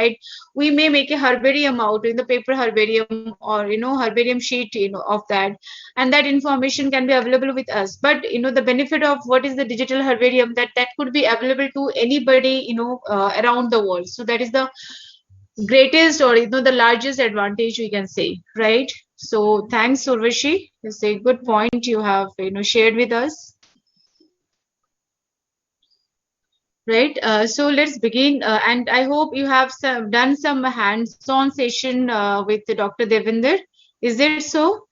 right? We may make a herbarium out in the paper herbarium, or herbarium sheet, of that, and that information can be available with us. But the benefit of what is the digital herbarium, that could be available to anybody, around the world. So that is the greatest, or the largest advantage we can say, right? So thanks, Urvashi. It's a good point you have shared with us. Right. So let's begin. And I hope you have done some hands-on session with Dr. Devinder. Is it so?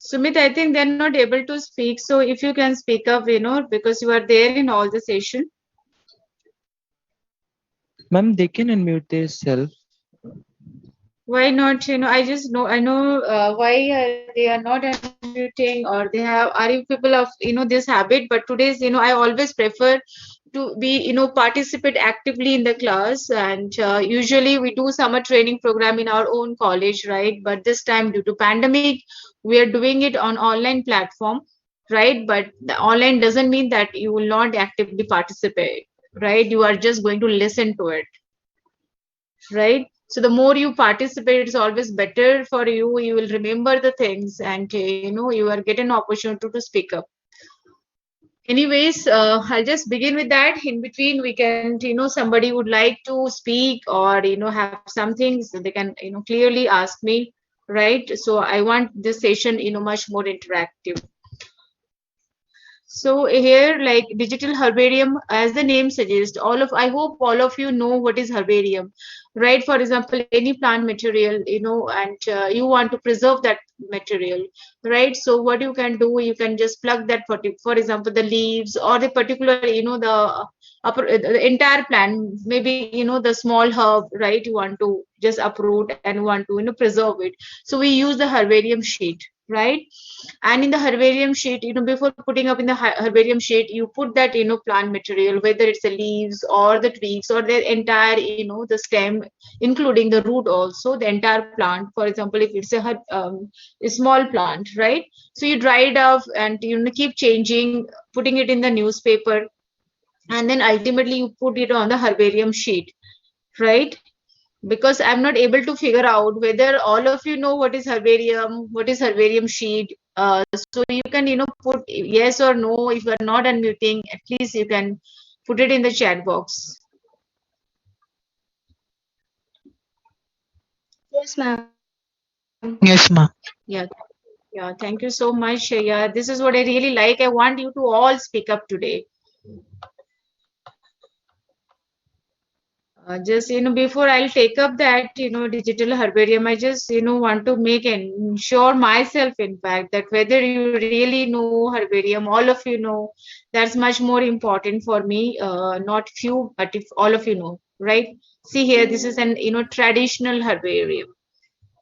Sumit, I think they're not able to speak. So if you can speak up, because you are there in all the session. Ma'am, they can unmute themselves. Why not? I know why they are not unmuting, or they are you people of this habit. But today's I always prefer to be participate actively in the class. And usually we do summer training program in our own college, right? But this time, due to pandemic, we are doing it on online platform, right? But the online doesn't mean that you will not actively participate, right? You are just going to listen to it, right? So the more you participate, it's always better for you. You will remember the things, and you are getting an opportunity to speak up. Anyways, I'll just begin with that. In between, we can, somebody would like to speak, or have something, so they can clearly ask me, right? So I want this session much more interactive. So here, like digital herbarium, as the name suggests, I hope all of you know what is herbarium, right? For example, any plant material, and you want to preserve that material, right? So what you can do, you can just plug that, for example, the leaves, or the particular, the entire plant, maybe, the small herb, right? You want to just uproot and want to, preserve it. So we use the herbarium sheet, right? And in the herbarium sheet, before putting up in the herbarium sheet, you put that plant material, whether it's the leaves or the twigs or the entire the stem, including the root also, the entire plant. For example, if it's a small plant, right? So you dry it off, and keep changing, putting it in the newspaper, and then ultimately you put it on the herbarium sheet, right? Because I'm not able to figure out whether all of you know what is herbarium sheet. So you can put yes or no. If you are not unmuting, at least you can put it in the chat box. Yes, ma'am. Yes, ma'am. Yeah, yeah. Thank you so much. Yeah, this is what I really like. I want you to all speak up today. Just before I'll take up that digital herbarium, I just want to make ensure myself, in fact, that whether you really know herbarium, all of you know, that's much more important for me. Not few, but if all of you know, right? See here, this is an traditional herbarium,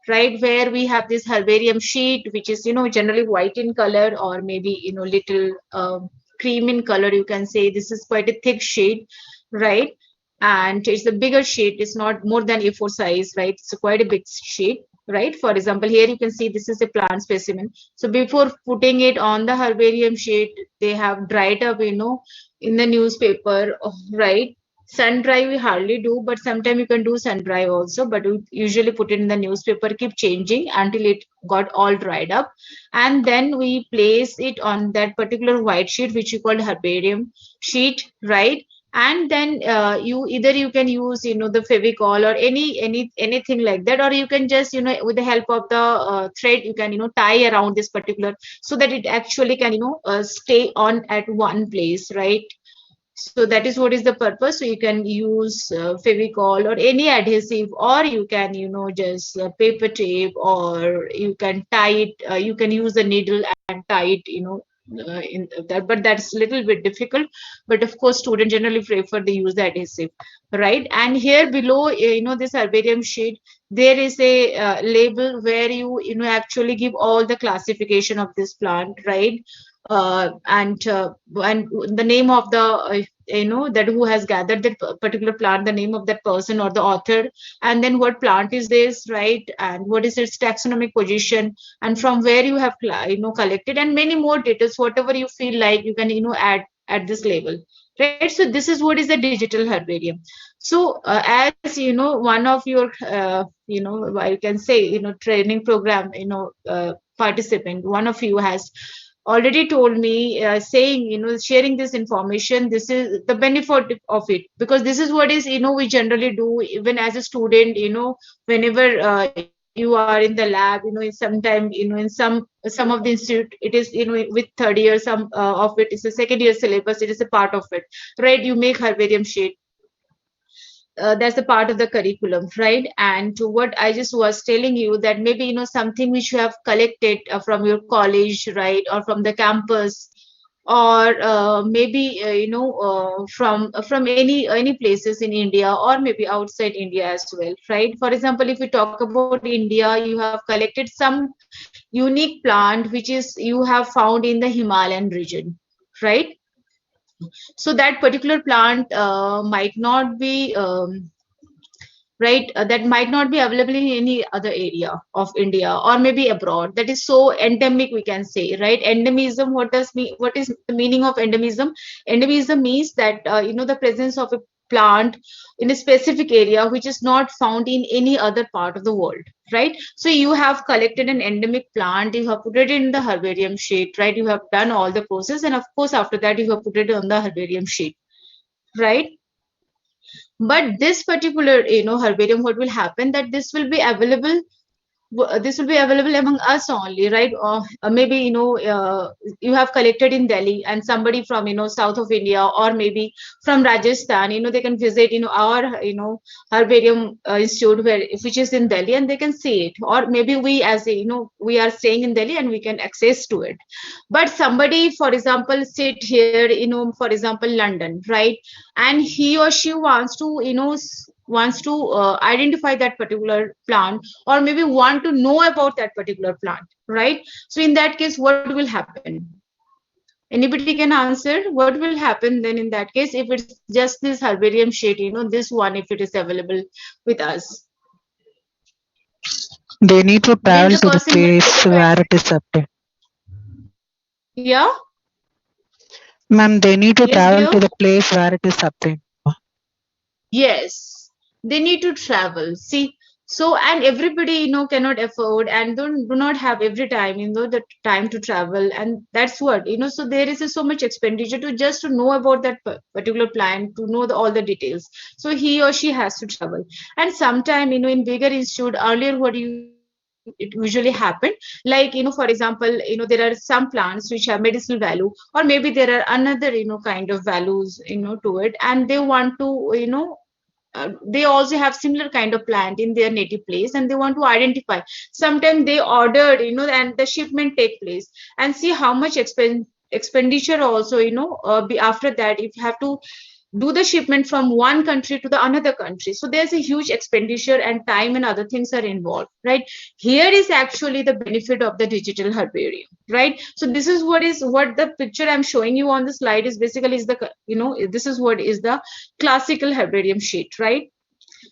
right? Where we have this herbarium sheet, which is generally white in color, or maybe little cream in color. You can say this is quite a thick sheet, right? And it's a bigger sheet. It's not more than A4 size, right? It's quite a big sheet, right? For example, here you can see this is a plant specimen. So before putting it on the herbarium sheet, they have dried up, in the newspaper, right? Sun dry we hardly do, but sometimes you can do sun dry also. But we usually put it in the newspaper, keep changing until it got all dried up, and then we place it on that particular white sheet, which you call herbarium sheet, right? And then you can use the fevicol or anything like that, or you can just with the help of the thread, you can tie around this particular, so that it actually can stay on at one place, right? So that is what is the purpose. So you can use fevicol or any adhesive, or you can just paper tape, or you can tie it, you can use the needle and tie it in that, but that's a little bit difficult. But of course, students generally prefer they use the adhesive, right? And here below, this herbarium sheet, there is a label where you actually give all the classification of this plant, right? And the name of the that who has gathered that particular plant, the name of that person or the author, and then what plant is this, right? And what is its taxonomic position, and from where you have collected, and many more details, whatever you feel like you can add at this label, right? So this is what is the digital herbarium. So as you know, one of your I can say, training program, participant, one of you has already told me, saying, sharing this information, this is the benefit of it, because this is what is, we generally do even as a student, whenever you are in the lab, sometime, some of the institute, it is, with third year, some of it is a second year syllabus, it is a part of it, right? You make herbarium sheet, that's a part of the curriculum, right? And to what I just was telling you, that maybe, something which you have collected from your college, right, or from the campus, or maybe from any places in India, or maybe outside India as well, right? For example, if we talk about India, you have collected some unique plant which is you have found in the Himalayan region, right? So that particular plant might not be right, that might not be available in any other area of India, or maybe abroad, that is so endemic, we can say, right? Endemism, what is the meaning of endemism? Endemism means that, the presence of a plant in a specific area which is not found in any other part of the world, right? So you have collected an endemic plant, you have put it in the herbarium sheet, right? You have done all the process, and of course after that you have put it on the herbarium sheet, right? But this particular, herbarium, what will happen, that this will be available among us only, right? Or maybe, you have collected in Delhi, and somebody from, south of India, or maybe from Rajasthan, they can visit, our, herbarium institute, which is in Delhi, and they can see it. Or maybe we, as a, we are staying in Delhi and we can access to it. But somebody, for example, sit here, for example, London, right? And he or she wants to, wants to identify that particular plant, or maybe want to know about that particular plant, right? So in that case, what will happen? Anybody can answer what will happen then in that case, if it's just this herbarium sheet, this one, if it is available with us, They need to then the travel to the person will place verify. where it is obtained. Yeah. Ma'am, they need to Yes, travel dear. to the place where it is obtained. Yes, they need to travel. See, so and everybody, cannot afford and do not have every time, the time to travel, and that's what, so there is so much expenditure to just to know about that particular plan, to know all the details. So he or she has to travel, and sometime, in bigger institute, earlier what it usually happened, like, for example, there are some plants which have medicinal value, or maybe there are another, kind of values, to it, and they want to, they also have similar kind of plant in their native place, and they want to identify. Sometimes they ordered, and the shipment take place, and see how much expenditure also, be after that, if you have to do the shipment from one country to the another country, so there's a huge expenditure, and time and other things are involved, right? Here is actually the benefit of the digital herbarium, right? So this is what the picture I'm showing you on the slide is, basically is the, this is what is the classical herbarium sheet, right?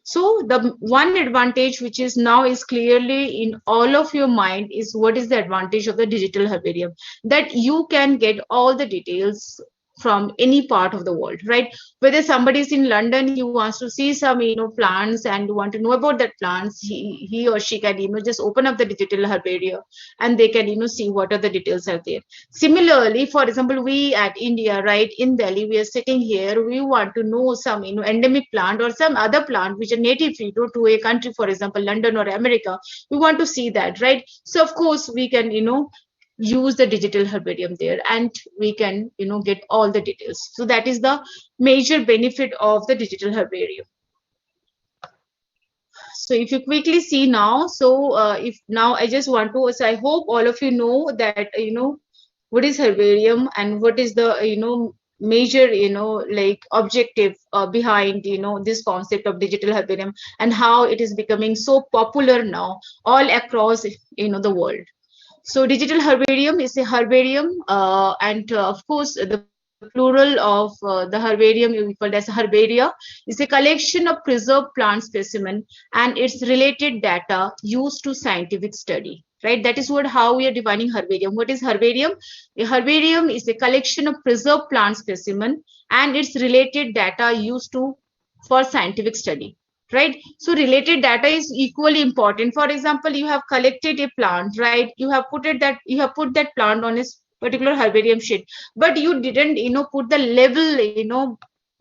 So the one advantage which is now is clearly in all of your mind is, what is the advantage of the digital herbarium? That you can get all the details from any part of the world, right? Whether somebody is in London, he wants to see some, plants, and want to know about that plants, he or she can, just open up the digital herbarium, and they can, see what are the details are there. Similarly, for example, we at India, right, in Delhi, we are sitting here, we want to know some, endemic plant or some other plant which are native, to a country, for example, London or America. We want to see that, right? So of course we can, use the digital herbarium there, and we can, get all the details. So that is the major benefit of the digital herbarium. So if you quickly see now, so if now I just want to, so I hope all of you know that, what is herbarium, and what is the, major, like objective behind, this concept of digital herbarium, and how it is becoming so popular now all across, the world. So digital herbarium is a herbarium, and of course the the plural of the herbarium we call as herbaria, is a collection of preserved plant specimen and its related data used to scientific study. Right, that is what how we are defining herbarium. What is herbarium? A herbarium is a collection of preserved plant specimen and its related data used to for scientific study. Right, so related data is equally important. For example, you have collected a plant, right? You have put that plant on a particular herbarium sheet, but you didn't put the label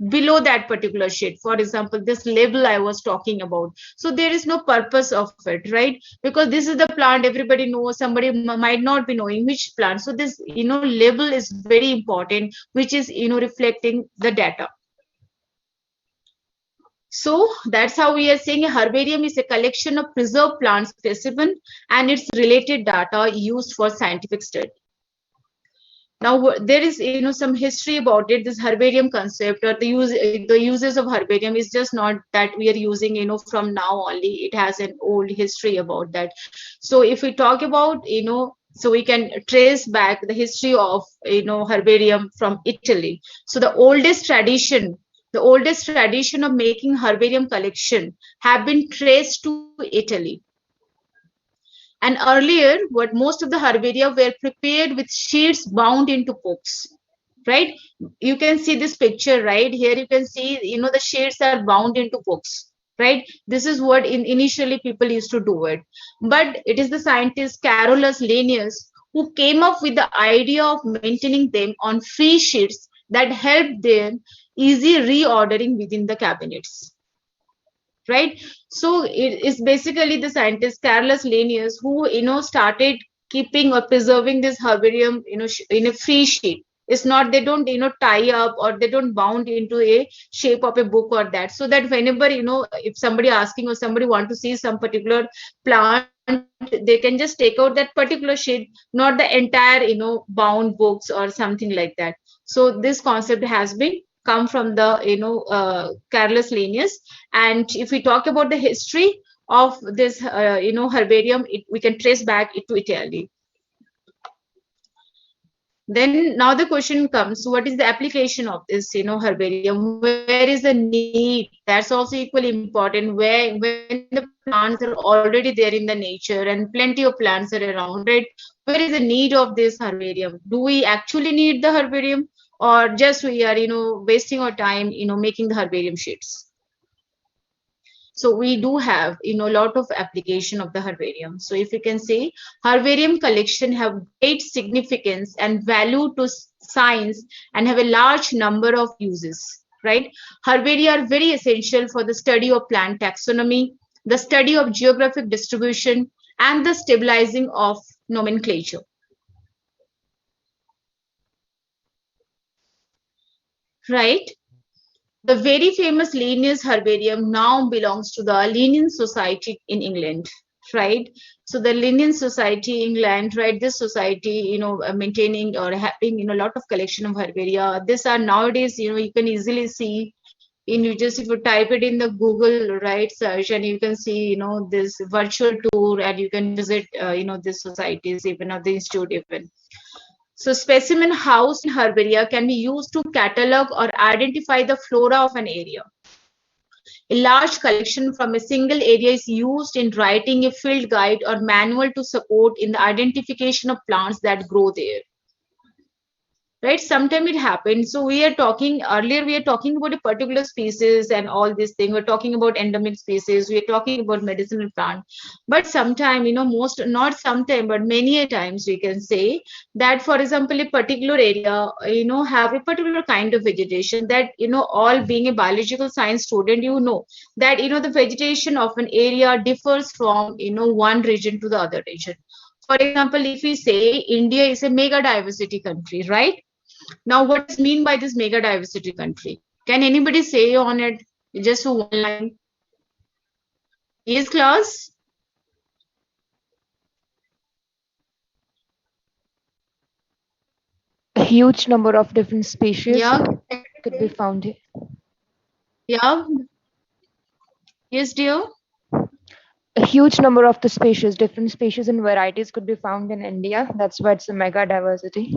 below that particular sheet. For example, this label I was talking about, so there is no purpose of it, right? Because this is the plant everybody knows, somebody might not be knowing which plant. So this label is very important, which is reflecting the data. So that's how we are saying a herbarium is a collection of preserved plant specimen and its related data used for scientific study. Now there is some history about it. This herbarium concept or the uses of herbarium is just not that we are using from now only. It has an old history about that. So if we talk about so we can trace back the history of herbarium from Italy. So the oldest tradition of making herbarium collection have been traced to Italy. And earlier, what most of the herbaria were prepared with sheets bound into books, right? You can see this picture, right? Here you can see, the sheets are bound into books, right? This is what initially people used to do it. But it is the scientist Carolus Linnaeus who came up with the idea of maintaining them on free sheets that helped them easy reordering within the cabinets, right? So it is basically the scientist Carolus Linnaeus who started keeping or preserving this herbarium in a free sheet. It's not, they don't tie up or they don't bound into a shape of a book or that, so that whenever if somebody asking or somebody want to see some particular plant, they can just take out that particular sheet, not the entire bound books or something like that. So this concept has been come from the Carolus Linnaeus. And if we talk about the history of this herbarium, we can trace back it to Italy. Then now the question comes, what is the application of this herbarium? Where is the need? That's also equally important. When the plants are already there in the nature and plenty of plants are around, right? Where is the need of this herbarium? Do we actually need the herbarium, or just we are wasting our time making the herbarium sheets? So we do have lot of application of the herbarium. So if you can say, herbarium collection have great significance and value to science and have a large number of uses, right? Herbaria are very essential for the study of plant taxonomy, the study of geographic distribution, and the stabilizing of nomenclature, right? The very famous Linnaeus herbarium now belongs to the Linnean Society in England, right? So the Linnean Society in England, right? This society, maintaining or having, a lot of collection of herbaria. These are nowadays, you can easily see in you just if you type it in the Google right search, and you can see, this virtual tour, and you can visit, these societies even of the institute even. So specimen housed in herbaria can be used to catalog or identify the flora of an area. A large collection from a single area is used in writing a field guide or manual to support in the identification of plants that grow there. Right, sometimes it happens. So we are talking earlier, we are talking about a particular species and all this thing, we're talking about endemic species, we're talking about medicinal plant. But sometime, most, not sometime, but many a times we can say that, for example, a particular area have a particular kind of vegetation that all being a biological science student, that the vegetation of an area differs from one region to the other region. For example, if we say India is a mega diversity country, right? Now, what is mean by this mega diversity country? Can anybody say on it just one line? Yes, class? A huge number of different species Yeah, could be found here. yeah. Yes, dear. A huge number of the species, different species and varieties could be found in India. That's why it's a mega diversity.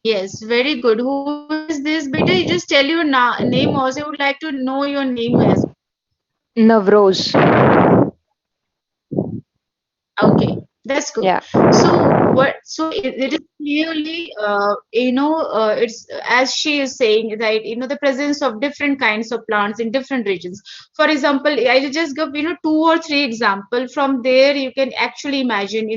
Yes, very good. Who is this? Better you just tell your name also. I would like to know your name as Navroz. okay, that's good. Yeah. So what? So it is clearly, it's as she is saying, right? The presence of different kinds of plants in different regions. For example, I will just give two or three example. From there, you can actually imagine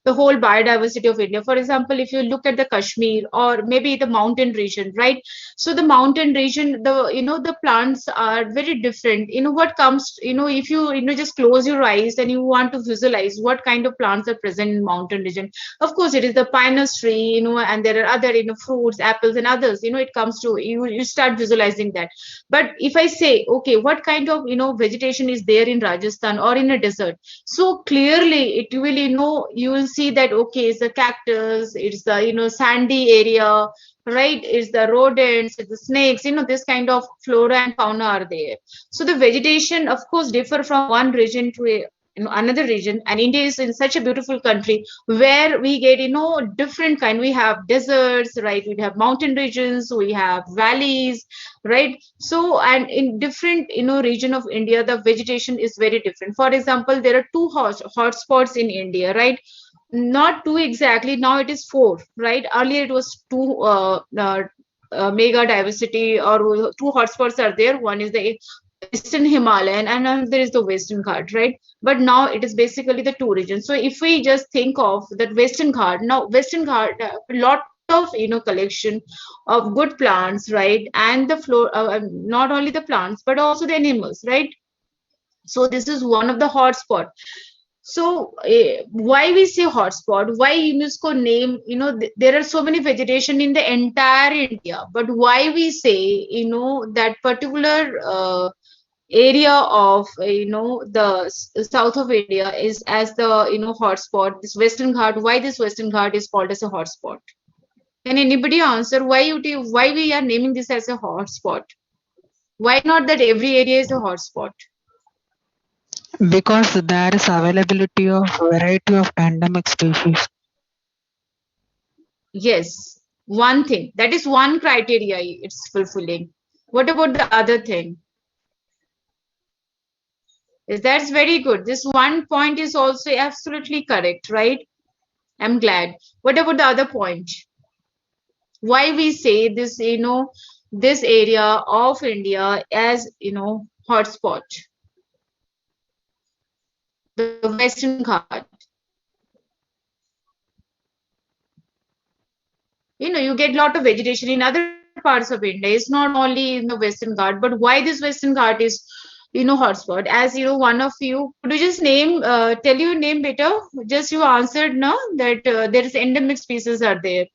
the whole biodiversity of India. For example, if you look at the Kashmir or maybe the mountain region, right? So the mountain region, the plants are very different. What comes, if you just close your eyes and you want to visualize what kind of plants are present in mountain region, of course it is the pinus tree, and there are other fruits, apples and others. It comes to you start visualizing that. But if I say, okay, what kind of vegetation is there in Rajasthan or in a desert, so clearly it will, you will see that, okay, it's a cactus, it's the sandy area, right? It's the rodents, it's the snakes, this kind of flora and fauna are there. So the vegetation, of course, differ from one region to another region. And India is in such a beautiful country where we get different kind. We have deserts, right? We have mountain regions, we have valleys, right? So, and in different region of India, the vegetation is very different. For example, there are two hotspots in India, right? Not two exactly, now it is four, right? Earlier it was two, mega diversity, or two hotspots are there. One is the Eastern Himalayan and another is the Western Ghat, right? But now it is basically the two regions. So if we just think of that Western Ghat, now Western Ghat, a lot of collection of good plants, right? And the floor, not only the plants but also the animals, right? So this is one of the hotspot. So why we say hotspot? Why UNESCO name? There are so many vegetation in the entire India, but why we say that particular area of the south of India is as the hotspot. This Western Ghat. Why this Western Ghat is called as a hotspot? Can anybody answer why we are naming this as a hotspot? Why not that every area is a hotspot? Because there is availability of variety of endemic species. Yes, one thing. That is one criteria it's fulfilling. What about the other thing? Is that's very good. This one point is also absolutely correct, right? I'm glad. What about the other point? Why we say this, this area of India as, hotspot, the Western Ghat. You get a lot of vegetation in other parts of India. It's not only in the Western Ghat, but why this Western Ghat is, hotspot? As one of you, could you just tell your name better? Just you answered now that there is endemic species are there.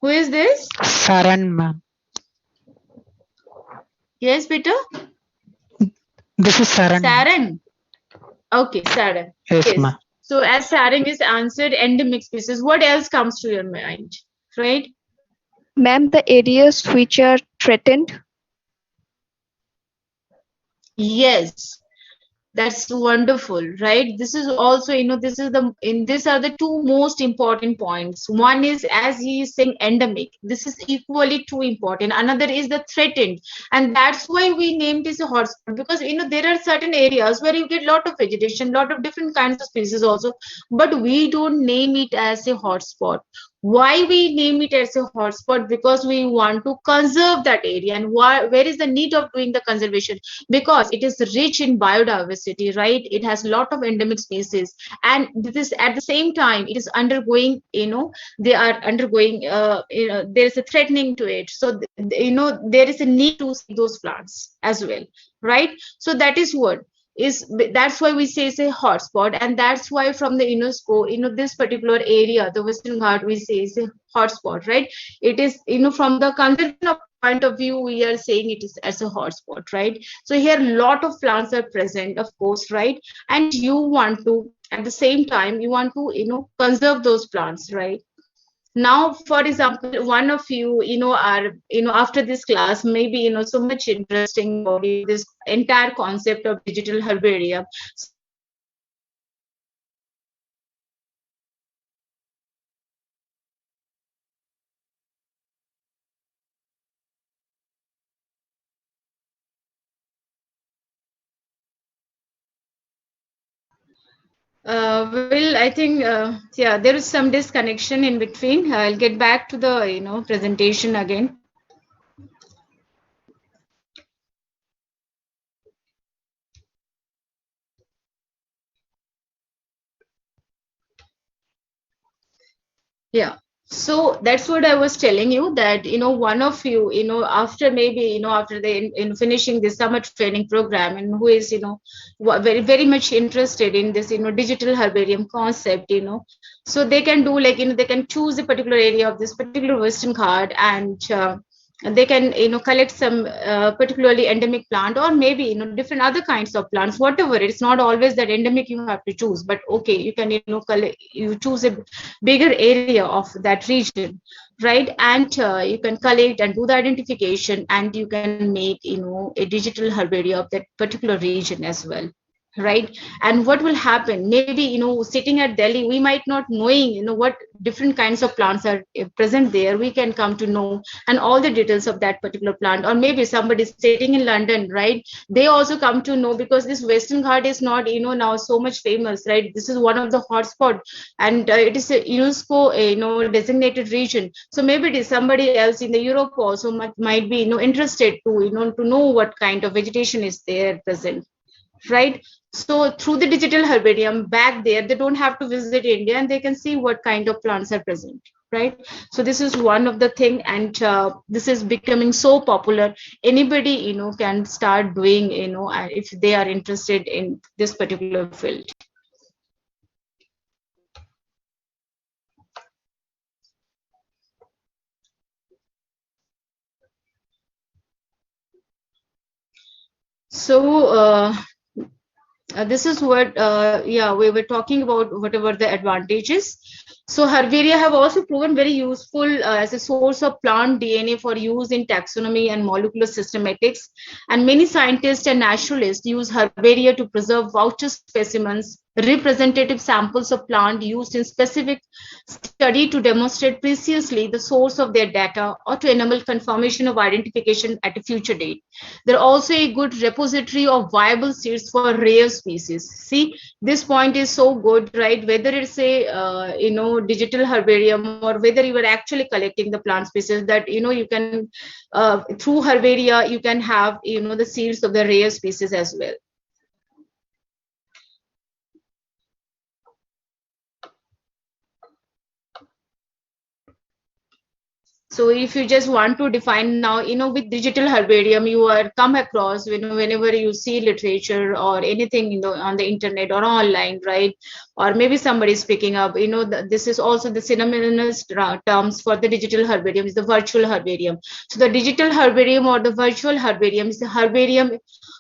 Who is this? Saran, ma'am. Yes, Peter? This is Saran, ma'am. Saran. Okay, Saran. Yes, Yes. ma'am. So as Saran is answered, endemic species, what else comes to your mind? Right? Ma'am, the areas which are threatened. Yes. That's wonderful, right? This is also, this is the in these are the two most important points. One is, as he is saying, endemic. This is equally too important. Another is the threatened, and that's why we named this a hotspot, because there are certain areas where you get lot of vegetation, lot of different kinds of species also, but we don't name it as a hotspot. Why we name it as a hotspot? Because we want to conserve that area. And where is the need of doing the conservation? Because it is rich in biodiversity, right? It has a lot of endemic species, and this at the same time it is undergoing, they are undergoing, there is a threatening to it. So there is a need to save those plants as well, right? So that is what is, that's why we say it's a hotspot. And that's why from the UNESCO, this particular area, the Western Ghat, we say is a hotspot, right? It is, from the conservation of point of view, we are saying it is as a hotspot, right? So here a lot of plants are present, of course, right? And you want to, at the same time, you want to, conserve those plants, right? Now, for example, one of you, are, after this class, maybe, so much interesting about this entire concept of digital herbarium. So you might be asking that, okay, what is this digital herbarium? What is this digital herbarium? Well, I think yeah, there is some disconnection in between. I'll get back to the presentation again. Yeah. So that's what I was telling you, that one of you, after maybe after the in finishing this summer training program, and who is very very much interested in this digital herbarium concept, so they can do like they can choose a particular area of this particular Western Ghat, and they can collect some particularly endemic plant, or maybe different other kinds of plants, whatever. It's not always that endemic you have to choose, but okay, you can collect, you choose a bigger area of that region, right? And you can collect and do the identification, and you can make a digital herbaria of that particular region as well, right? And what will happen, maybe sitting at Delhi, we might not knowing what different kinds of plants are present there. We can come to know and all the details of that particular plant. Or maybe somebody sitting in London, right, they also come to know, because this Western Ghat is not now so much famous, right? This is one of the hotspot, and it is a UNESCO designated region. So maybe it is somebody else in the Europe also might be interested to to know what kind of vegetation is there present, right? So through the digital herbarium back there, they don't have to visit India, and they can see what kind of plants are present, right? So this is one of the thing, and this is becoming so popular. Anybody can start doing, if they are interested in this particular field. So this is what yeah, we were talking about, whatever the advantages. So herbaria have also proven very useful as a source of plant DNA for use in taxonomy and molecular systematics, and many scientists and naturalists use herbaria to preserve voucher specimens, representative samples of plant used in specific study to demonstrate precisely the source of their data, or to enable confirmation of identification at a future date. They're also a good repository of viable seeds for rare species. See, this point is so good, right? Whether it's a digital herbarium, or whether you are actually collecting the plant species, that you can through herbaria you can have the seeds of the rare species as well. So if you just want to define now, with digital herbarium, you are come across, whenever you see literature or anything, on the internet or online, right? Or maybe somebody is picking up, this is also the synonymous terms for the digital herbarium is the virtual herbarium. So the digital herbarium or the virtual herbarium is the herbarium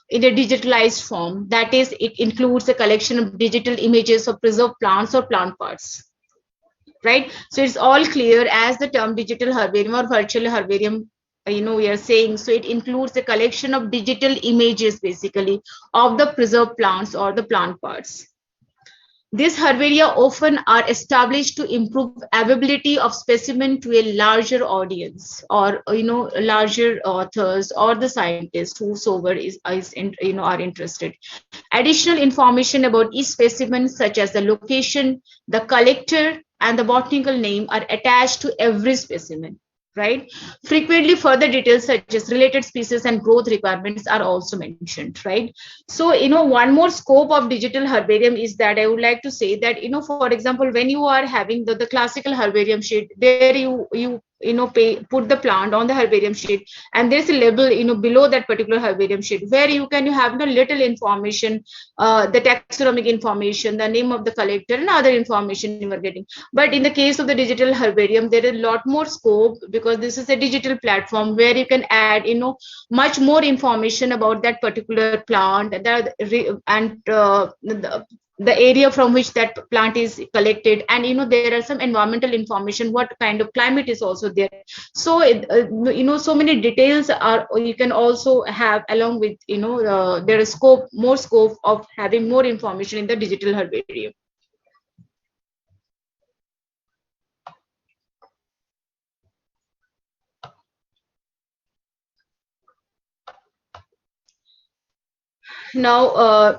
in a digitalized form. That is, it includes a collection of digital images of preserved plants or plant parts, right? So it's all clear as the term digital herbarium or virtual herbarium, we are saying. So it includes a collection of digital images, basically, of the preserved plants or the plant parts. These herbaria often are established to improve availability of specimen to a larger audience, or larger authors or the scientists, whosoever are interested. Additional information about each specimen, such as the location, the collector, and the botanical name, are attached to every specimen, right? Frequently, further details such as related species and growth requirements are also mentioned, right? So, one more scope of digital herbarium is that I would like to say that, for example, when you are having the classical herbarium sheet, there put the plant on the herbarium sheet, and there's a label below that particular herbarium sheet, where you can have the little information, the taxonomic information, the name of the collector, and other information you are getting. But in the case of the digital herbarium, there is a lot more scope, because this is a digital platform where you can add much more information about that particular plant, the area from which that plant is collected, and there are some environmental information, what kind of climate is also there. So so many details are you can also have, along with there is more scope of having more information in the digital herbarium. Now,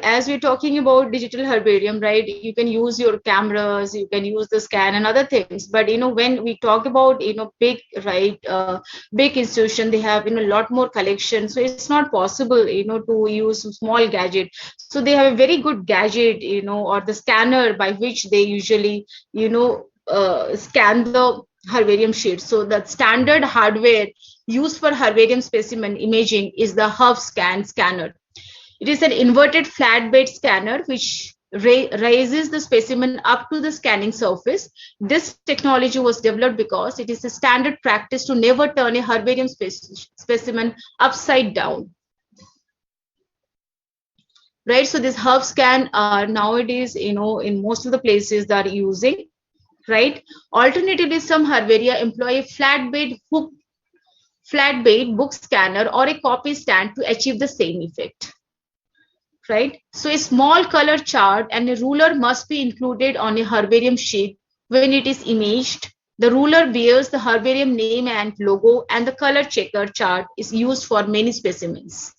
as we're talking about digital herbarium, right, you can use your cameras, you can use the scan and other things, but when we talk about big, right, big institution, they have a lot more collection, so it's not possible to use small gadget. So they have a very good gadget, or the scanner by which they usually scan the herbarium sheet. So the standard hardware used for herbarium specimen imaging is the hub scanner. It is an inverted flatbed scanner which raises the specimen up to the scanning surface. This technology was developed because it is a standard practice to never turn a herbarium specimen upside down. Right, so this herb scan nowadays, in most of the places that are using, right? Alternatively, some herbaria employ a flatbed book scanner or a copy stand to achieve the same effect. Right? So a small color chart and a ruler must be included on a herbarium sheet when it is imaged. The ruler bears the herbarium name and logo, and the color checker chart is used for many specimens.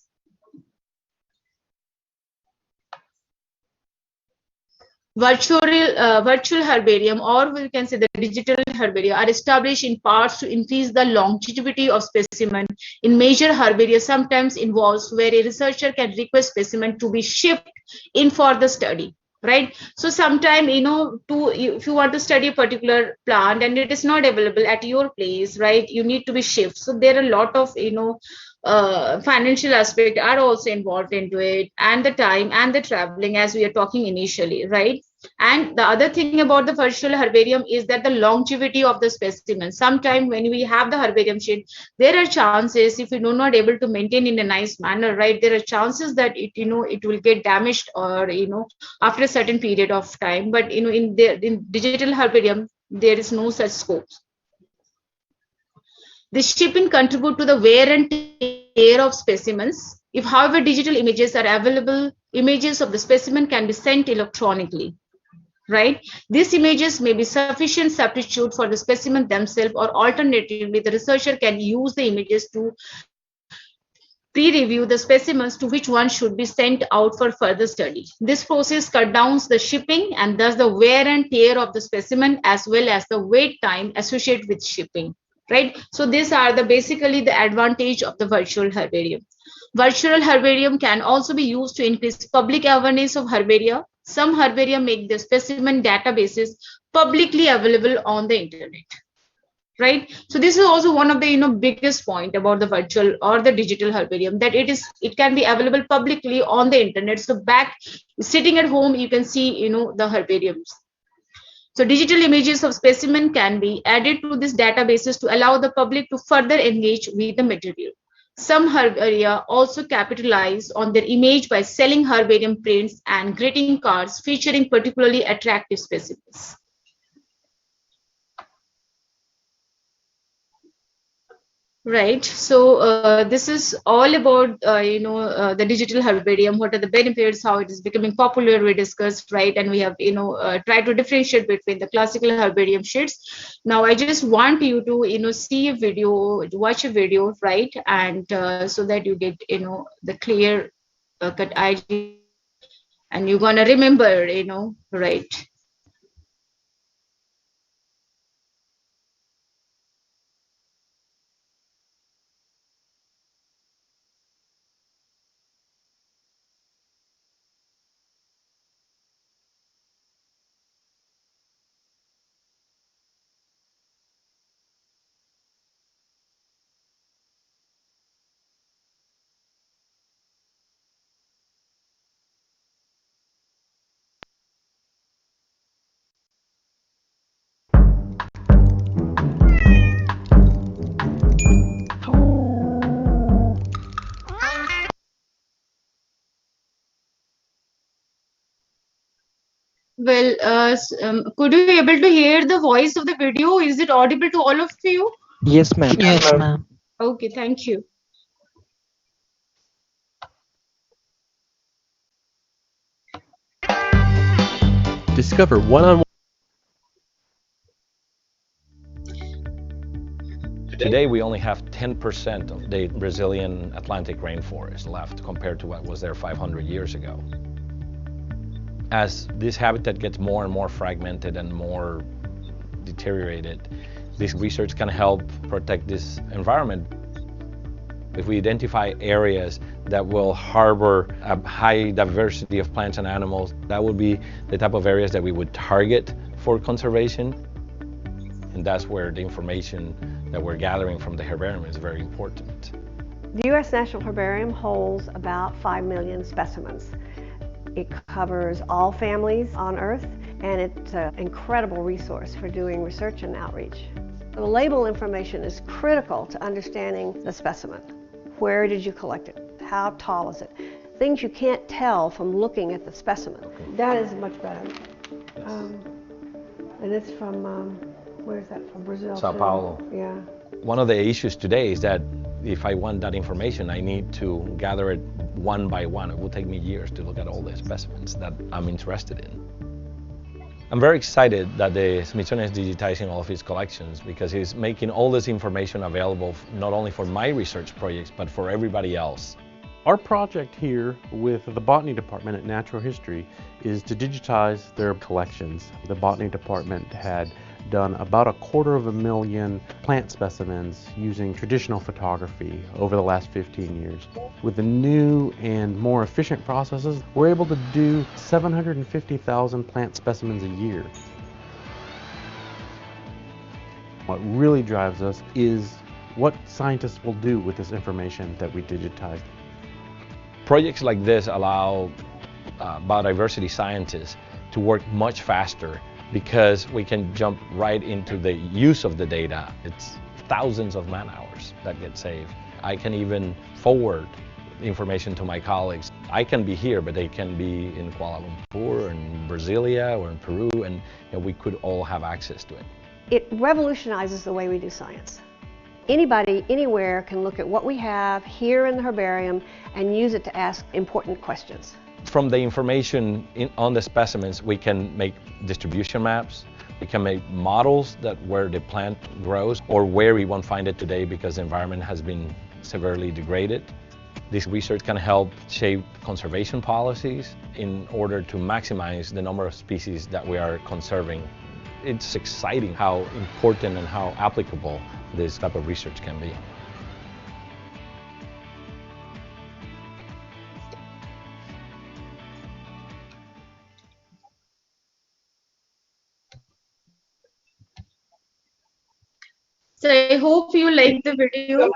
Virtual herbarium, or we can say the digital herbaria, are established in parts to increase the longevity of specimen. In major herbaria, sometimes involves where a researcher can request specimen to be shipped in for the study. Right. So sometime, if you want to study a particular plant and it is not available at your place, right, you need to be shipped. So there are a lot of financial aspect are also involved into it, and the time and the traveling, as we are talking initially, right? And the other thing about the virtual herbarium is that the longevity of the specimen. Sometime when we have the herbarium sheet, there are chances, if we are not able to maintain in a nice manner, right, there are chances that it will get damaged, or after a certain period of time. But in digital herbarium, there is no such scope. This shipping contribute to the wear and tear of specimens. If, however, digital images are available, images of the specimen can be sent electronically. Right? These images may be sufficient substitute for the specimen themselves, or alternatively, the researcher can use the images to pre-review the specimens to which one should be sent out for further study. This process cut down the shipping and thus the wear and tear of the specimen, as well as the wait time associated with shipping. Right? So these are the basically the advantage of the virtual herbarium. Virtual herbarium can also be used to increase public awareness of herbaria. Some herbaria make their specimen databases publicly available on the internet. Right? So this is also one of the biggest point about the virtual or the digital herbarium, that it can be available publicly on the internet. So back sitting at home, you can see the herbariums. So digital images of specimen can be added to these databases to allow the public to further engage with the material. Some herbaria also capitalize on their image by selling herbarium prints and greeting cards featuring particularly attractive specimens. Right. So this is all about the digital herbarium. What are the benefits? How it is becoming popular? We discussed, right, and we have tried to differentiate between the classical herbarium sheets. Now, I just want you to see a video, watch a video, right, and so that you get the clear cut idea, and you're gonna remember, right. Well, could you be able to hear the voice of the video? Is it audible to all of you? Yes, ma'am. Yes, ma'am. Okay, thank you. Discover one-on-one Today we only have 10% of the Brazilian Atlantic rainforest left compared to what was there 500 years ago. As this habitat gets more and more fragmented and more deteriorated, this research can help protect this environment. If we identify areas that will harbor a high diversity of plants and animals, that would be the type of areas that we would target for conservation. And that's where the information that we're gathering from the herbarium is very important. The U.S. National Herbarium holds about 5 million specimens. It covers all families on Earth, and it's an incredible resource for doing research and outreach. The label information is critical to understanding the specimen. Where did you collect it? How tall is it? Things you can't tell from looking at the specimen. That is much better. And it's from, where is that from? Brazil? Sao Paulo. Yeah. One of the issues today is that if I want that information, I need to gather it one by one. It will take me years to look at all the specimens that I'm interested in. I'm very excited that the Smithsonian is digitizing all of its collections because it's making all this information available not only for my research projects, but for everybody else. Our project here with the Botany Department at Natural History is to digitize their collections. The Botany Department had done about 250,000 plant specimens using traditional photography over the last 15 years. With the new and more efficient processes, we're able to do 750,000 plant specimens a year. What really drives us is what scientists will do with this information that we digitized. Projects like this allow biodiversity scientists to work much faster because we can jump right into the use of the data. It's thousands of man hours that get saved. I can even forward information to my colleagues. I can be here, but they can be in Kuala Lumpur, in Brasilia, or in Peru, and we could all have access to it. It revolutionizes the way we do science. Anybody, anywhere can look at what we have here in the herbarium and use it to ask important questions. From the information on the specimens, we can make distribution maps. We can make models that where the plant grows or where we won't find it today because the environment has been severely degraded. This research can help shape conservation policies in order to maximize the number of species that we are conserving. It's exciting how important and how applicable this type of research can be. So I hope you like the video.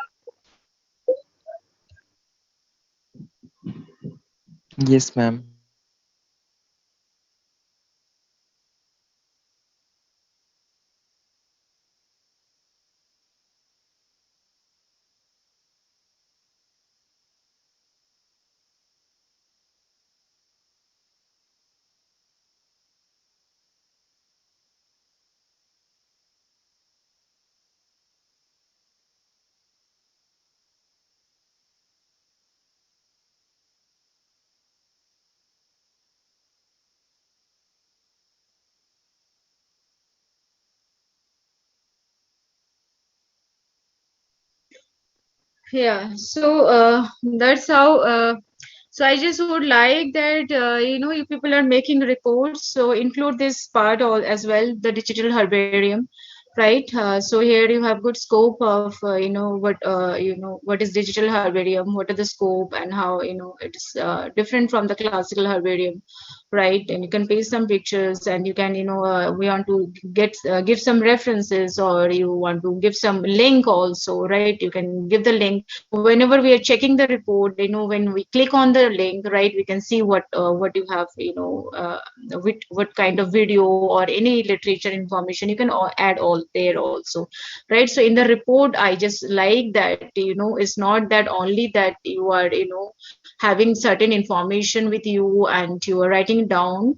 Yes, ma'am. Yeah, so that's how. So I just would like that if people are making reports, so include this part all as well, the digital herbarium, right? So here you have good scope of what is digital herbarium, what are the scope, and how it's different from the classical herbarium, right? And you can paste some pictures, and you can we want to give some references, or you want to give some link also, right? You can give the link whenever we are checking the report. When we click on the link, right, we can see what you have, what kind of video or any literature information you can add all there also, right? So in the report, I just like that it's not that only that you are having certain information with you and you are writing down,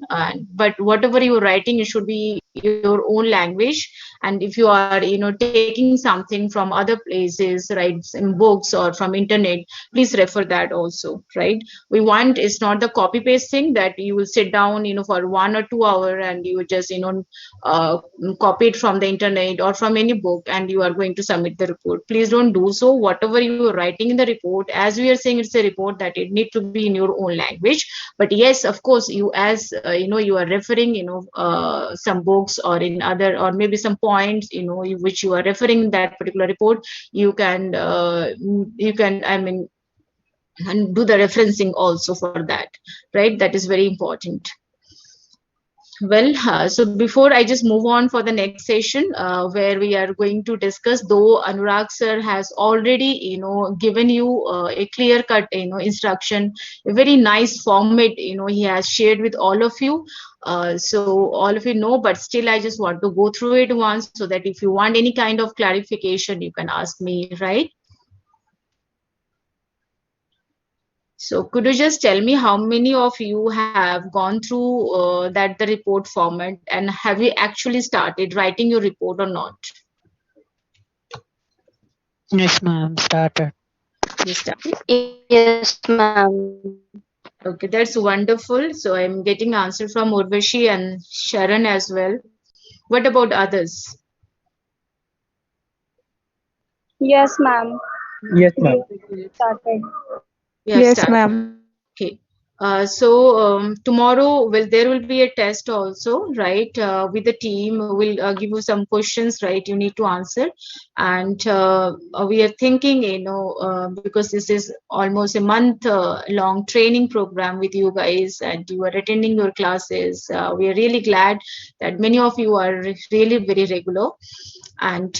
but whatever you are writing, it should be your own language. And if you are taking something from other places, right, in books or from internet, please refer that also, right? We want is not the copy paste thing that you will sit down for 1 or 2 hour and you just uh, copy it from the internet or from any book and you are going to submit the report. Please don't do so. Whatever you are writing in the report, as we are saying, it's a report that it need to be in your own language. But yes, of course, you as you are referring some books or in other or maybe some points which you are referring in that particular report, you can I mean and do the referencing also for that, right? That is very important. Well, so before I just move on for the next session, where we are going to discuss, though Anurag sir has already, given you a clear cut, instruction, a very nice format, he has shared with all of you. So all of you know, but still I just want to go through it once so that if you want any kind of clarification, you can ask me, right? So could you just tell me how many of you have gone through that the report format and have you actually started writing your report or not? Yes, ma'am. Started. You start. Yes, ma'am. Okay, that's wonderful. So I'm getting answer from Urvashi and Sharon as well. What about others? Yes, ma'am. Yes, We ma'am. started. You have Yes, started. ma'am. Okay. So tomorrow, well, there will be a test also, right? With the team, we'll give you some questions, right? You need to answer, and we are thinking, because this is almost a month long training program with you guys, and you are attending your classes. We are really glad that many of you are really very regular. And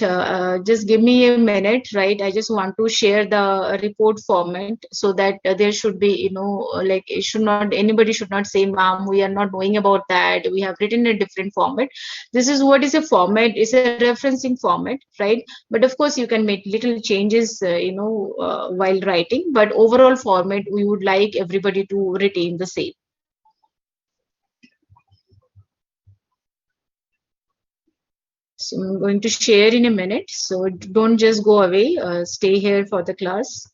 just give me a minute, right? I just want to share the report format so that there should be, like it should not, anybody should not say, ma'am, we are not knowing about that. We have written a different format. This is what is a format, is a referencing format, right? But of course, you can make little changes, while writing, but overall format, we would like everybody to retain the same. So I'm going to share in a minute. So don't just go away. Stay here for the class.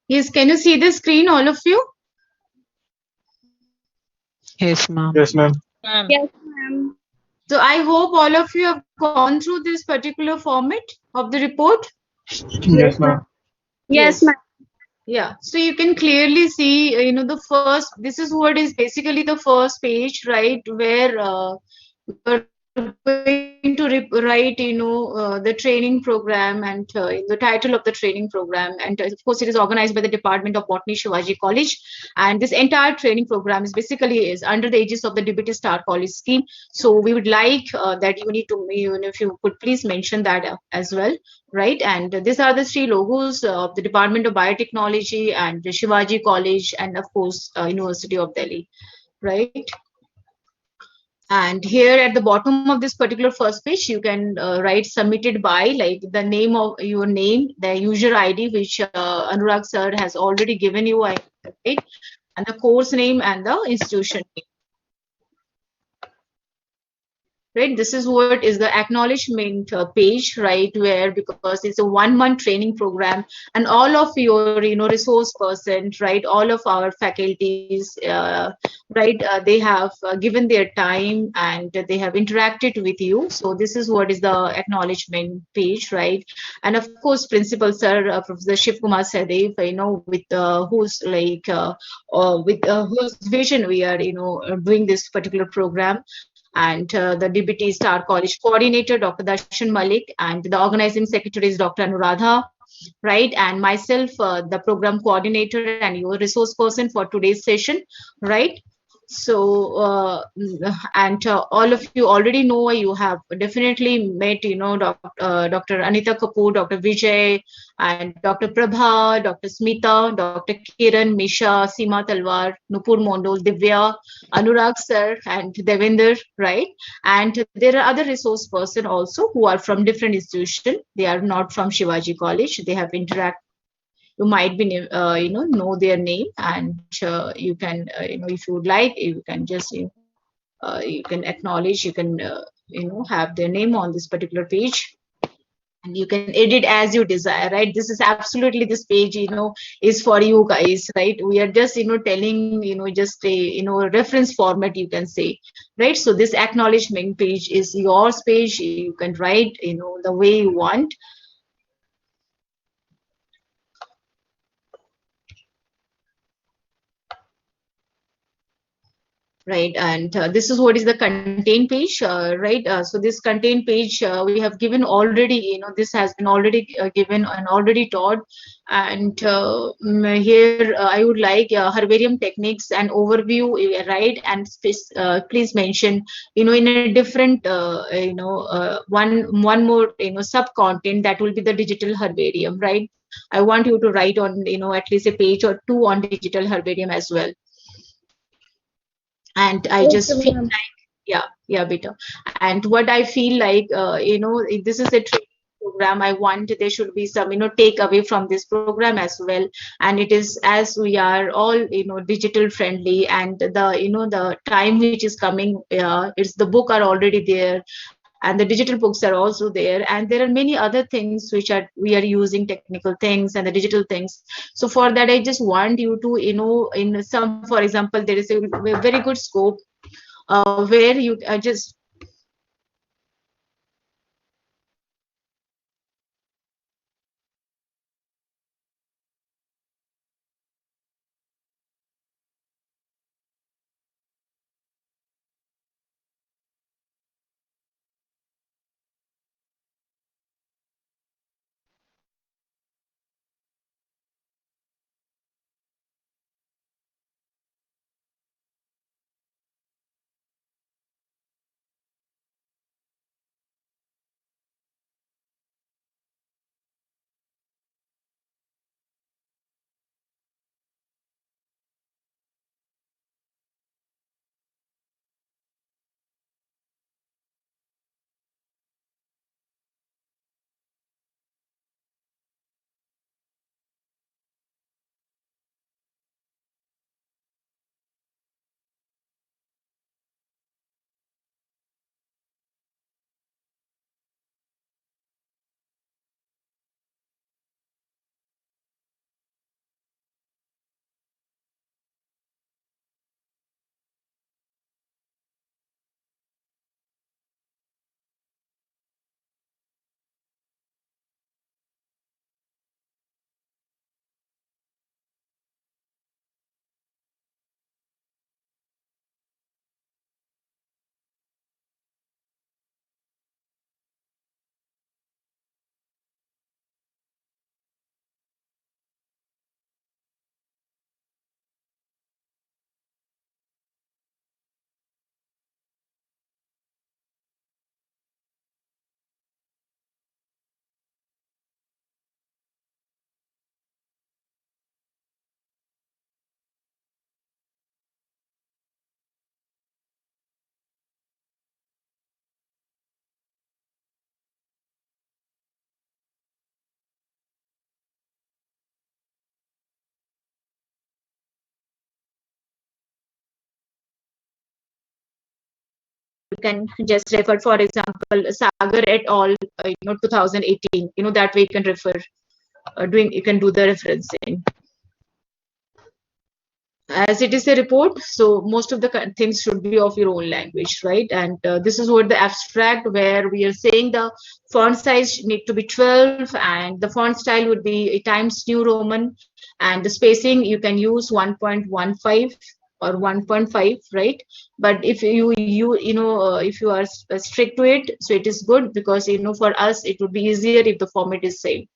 Yes, can you see the screen, all of you? Yes, ma'am. Yes, ma'am. Yes, ma'am. So I hope all of you have gone through this particular format of the report. Yes, Yes, ma'am. ma'am. Yes, Yes. ma'am. Yeah. So you can clearly see, the first, this is what is basically the first page, right? Where we're going to write, the training program and the title of the training program. And of course, it is organized by the Department of Botany, Shivaji College. And this entire training program is under the aegis of the Deputy Star College scheme. So we would like that you need to, if you could please mention that as well, right? And these are the three logos of the Department of Biotechnology and the Shivaji College and of course University of Delhi, right? And here at the bottom of this particular first page, you can write submitted by, like the name of your name, the user ID, which Anurag sir has already given you, right? And the course name and the institution name. Right, this is what is the acknowledgement page, right, where, because it's a 1 month training program, and all of your resource person, right, all of our faculties, right, they have given their time and they have interacted with you. So this is what is the acknowledgement page, right? And of course, principal sir, Professor Shiv Kumar Sadev, with whose like with whose vision we are doing this particular program. And the Deputy Star College Coordinator, Dr. Darshan Malik, and the Organizing Secretary is Dr. Anuradha, right? And myself, the Program Coordinator and your resource person for today's session, right? So, and all of you already know, you have definitely met, Dr. Anita Kapoor, Dr. Vijay, and Dr. Prabha, Dr. Smita, Dr. Kiran, Misha, Seema Talwar, Nupur Mondol, Divya, Anurag sir, and Devinder, right? And there are other resource person also who are from different institution. They are not from Shivaji College. They have interact. You might be know their name, and you can if you would like, you can just you can acknowledge. You can have their name on this particular page, and you can edit as you desire, right? This is absolutely, this page is for you guys, right? We are just telling just a reference format, you can say, right? So this acknowledgement page is yours page. You can write the way you want. Right, and this is what is the content page, right? So this content page, we have given already, this has been already given and already taught. And here I would like herbarium techniques and overview, right? And please mention in a different one more sub content, that will be the digital herbarium, right? I want you to write on at least a page or two on digital herbarium as well. And I Okay, just feel ma'am. like, yeah, beta. And what I feel like, if this is a training program, I want there should be some take away from this program as well. And it is, as we are all digital friendly, and the time which is coming, it's the book are already there, and the digital books are also there, and there are many other things which are we are using, technical things and the digital things. So for that, I just want you to in some, for example, there is a very good scope where you just can just refer, for example, Sagar et al. 2018. That way you can refer. You can do the referencing. As it is a report, so most of the things should be of your own language, right? And this is what the abstract, where we are saying the font size need to be 12, and the font style would be a Times New Roman, and the spacing you can use 1.15 or 1.5, right? But if if you are strict to it, so it is good, because for us it would be easier if the format is same.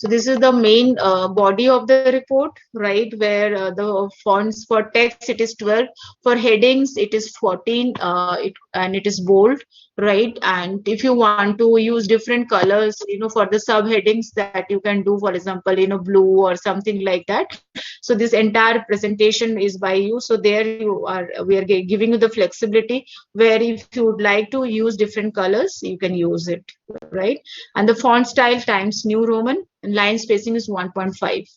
So this is the main body of the report, right? Where the fonts for text it is 12, for headings it is 14, and it is bold, right? And if you want to use different colors, for the subheadings, that you can do, for example, blue or something like that. So this entire presentation is by you. So there we are giving you the flexibility, where if you would like to use different colors, you can use it, right? And the font style Times New Roman, and line spacing is 1.5,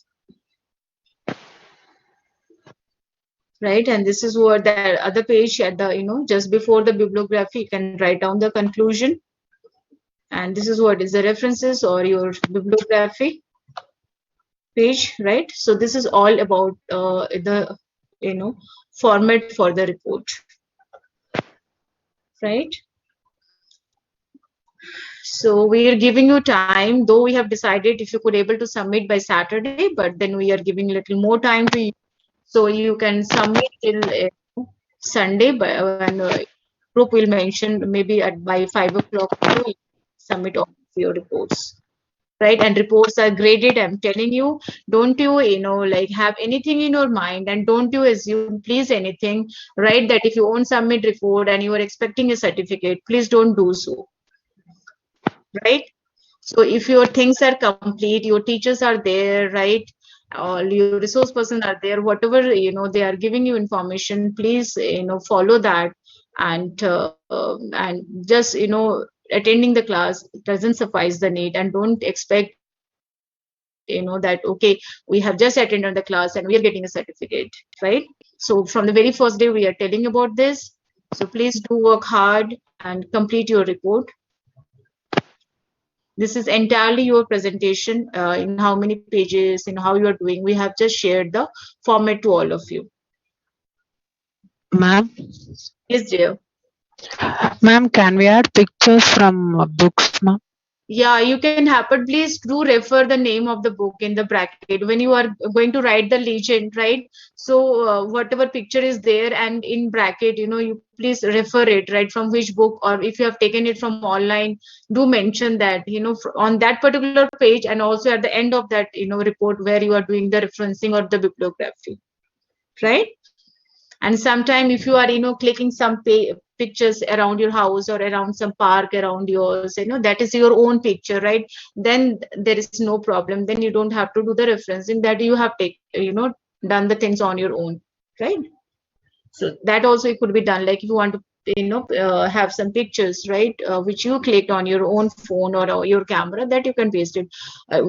right? And this is what the other page at the just before the bibliography, you can write down the conclusion, and this is what is the references or your bibliography page, right? So this is all about the format for the report, right? So we are giving you time, though we have decided if you could able to submit by Saturday, but then we are giving a little more time to you, so you can submit till Sunday. But when group will mention, maybe at by 5 o'clock, submit all of your reports, right? And reports are graded. I'm telling you, don't you like have anything in your mind, and don't you assume, please, anything, right? That if you won't submit report and you are expecting a certificate, please don't do so, right? So if your things are complete, your teachers are there, right? All your resource person are there, whatever they are giving you information, please follow that. And just attending the class doesn't suffice the need, and don't expect that okay, we have just attended the class and we are getting a certificate, right? So from the very first day we are telling about this. So please do work hard and complete your report. This is entirely your presentation, in how many pages, in how you are doing. We have just shared the format to all of you. Ma'am, Yes, dear. ma'am, can we add pictures from books, ma'am? Yeah, you can have, but please do refer the name of the book in the bracket when you are going to write the legend, right? So whatever picture is there and in bracket, you please refer it, right? From which book, or if you have taken it from online, do mention that, on that particular page, and also at the end of that, report, where you are doing the referencing or the bibliography, right? And sometime if you are clicking some pictures around your house or around some park around yours, that is your own picture, right? Then there is no problem, then you don't have to do the referencing, that you have done the things on your own, right? So that also it could be done, like if you want to have some pictures, right, which you clicked on your own phone or your camera, that you can paste it,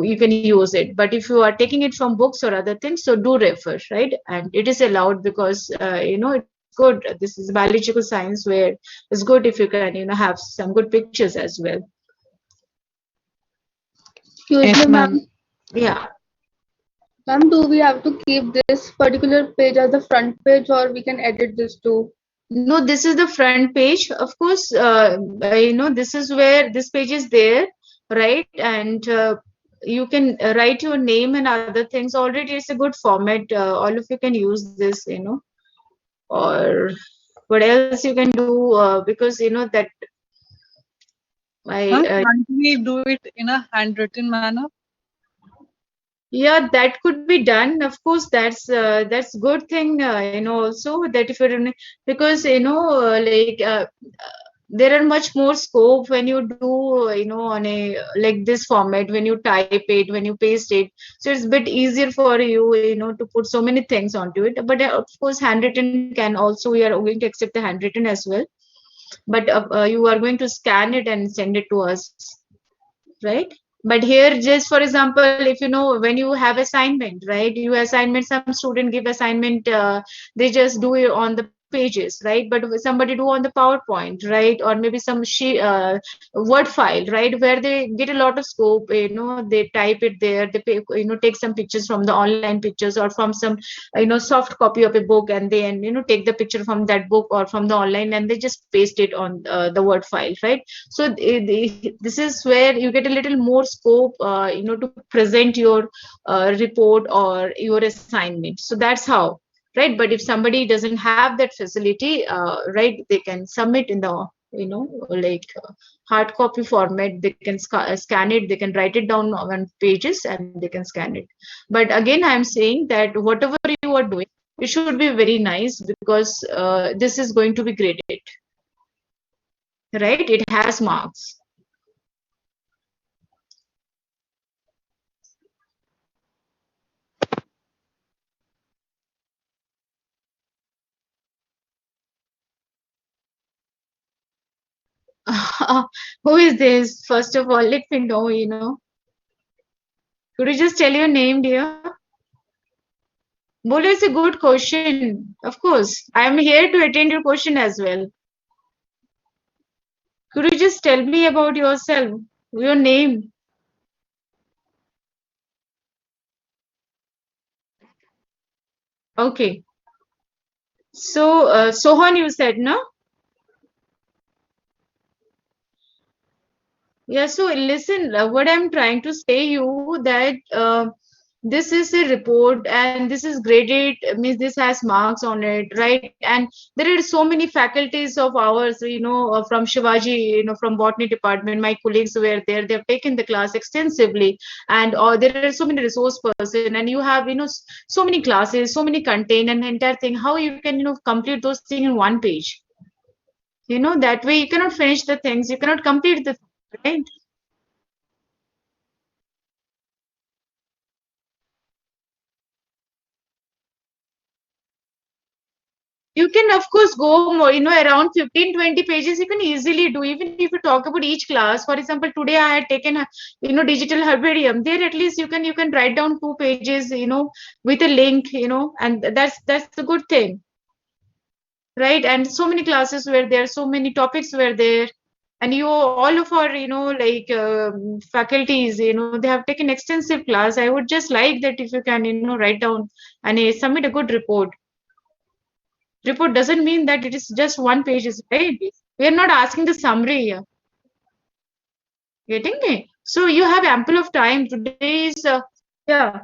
you can use it. But if you are taking it from books or other things, so do refer, right? And it is allowed, because it's good, this is biological science, where it's good if you can have some good pictures as well. Excuse Yes, me, ma'am. ma'am. Yeah. Ma'am, do we have to keep this particular page as the front page, or we can edit this too? No, this is the front page. Of course, this is where this page is there, right? And you can write your name and other things. Already, it's a good format. All of you can use this, or what else you can do, because that Ma'am, I can't we do it in a handwritten manner? yeah, that could be done. Of course, that's good thing. Also that if you're because there are much more scope when you do on a like this format, when you type it, when you paste it. So it's a bit easier for you, to put so many things onto it. But of course, handwritten can also, we are going to accept the handwritten as well. But you are going to scan it and send it to us, right? But here, just for example, if you know, when you have assignment, right, you assignment, some student give assignment, they just do it on the pages, right, but somebody do on the PowerPoint, right, or maybe some word file, right, where they get a lot of scope, you know, they type it there, they pay, you know, take some pictures from the online pictures or from some, you know, soft copy of a book, and then, you know, take the picture from that book or from the online, and they just paste it on the word file, right. So this is where you get a little more scope, you know, to present your report or your assignment. So that's how, right. But if somebody doesn't have that facility, right, they can submit in the, you know, like hard copy format. They can scan it, they can write it down on pages, and they can scan it. But again, I'm saying that whatever you are doing, it should be very nice, because this is going to be graded, right. It has marks. Who is this? First of all, let me know, you know. Could you just tell your name, dear? Bolo is a good question. Of course. I am here to attend your question as well. Could you just tell me about yourself? Your name? Okay. So, Sohan, you said, no? Yeah, so listen, what I'm trying to say you that this is a report and this is graded, means this has marks on it, right? And there are so many faculties of ours, you know, from Shivaji, you know, from botany department, my colleagues were there, they've taken the class extensively, and there are so many resource person, and you have, you know, so many classes, so many content and entire thing, how you can, you know, complete those things in one page? You know, that way you cannot finish the things, you cannot complete the, right? You can of course go more, you know, around 15-20 pages you can easily do. Even if you talk about each class, for example, today I had taken a, you know, digital herbarium, there at least you can write down 2 pages, you know, with a link, you know, and that's the good thing, right. And so many classes were there, so many topics were there, and you all of our, you know, like faculties, you know, they have taken extensive class. I would just like that if you can, you know, write down and submit a good report. Report doesn't mean that it is just one page, right? We are not asking the summary here. Getting me? So you have ample of time. Today is, yeah,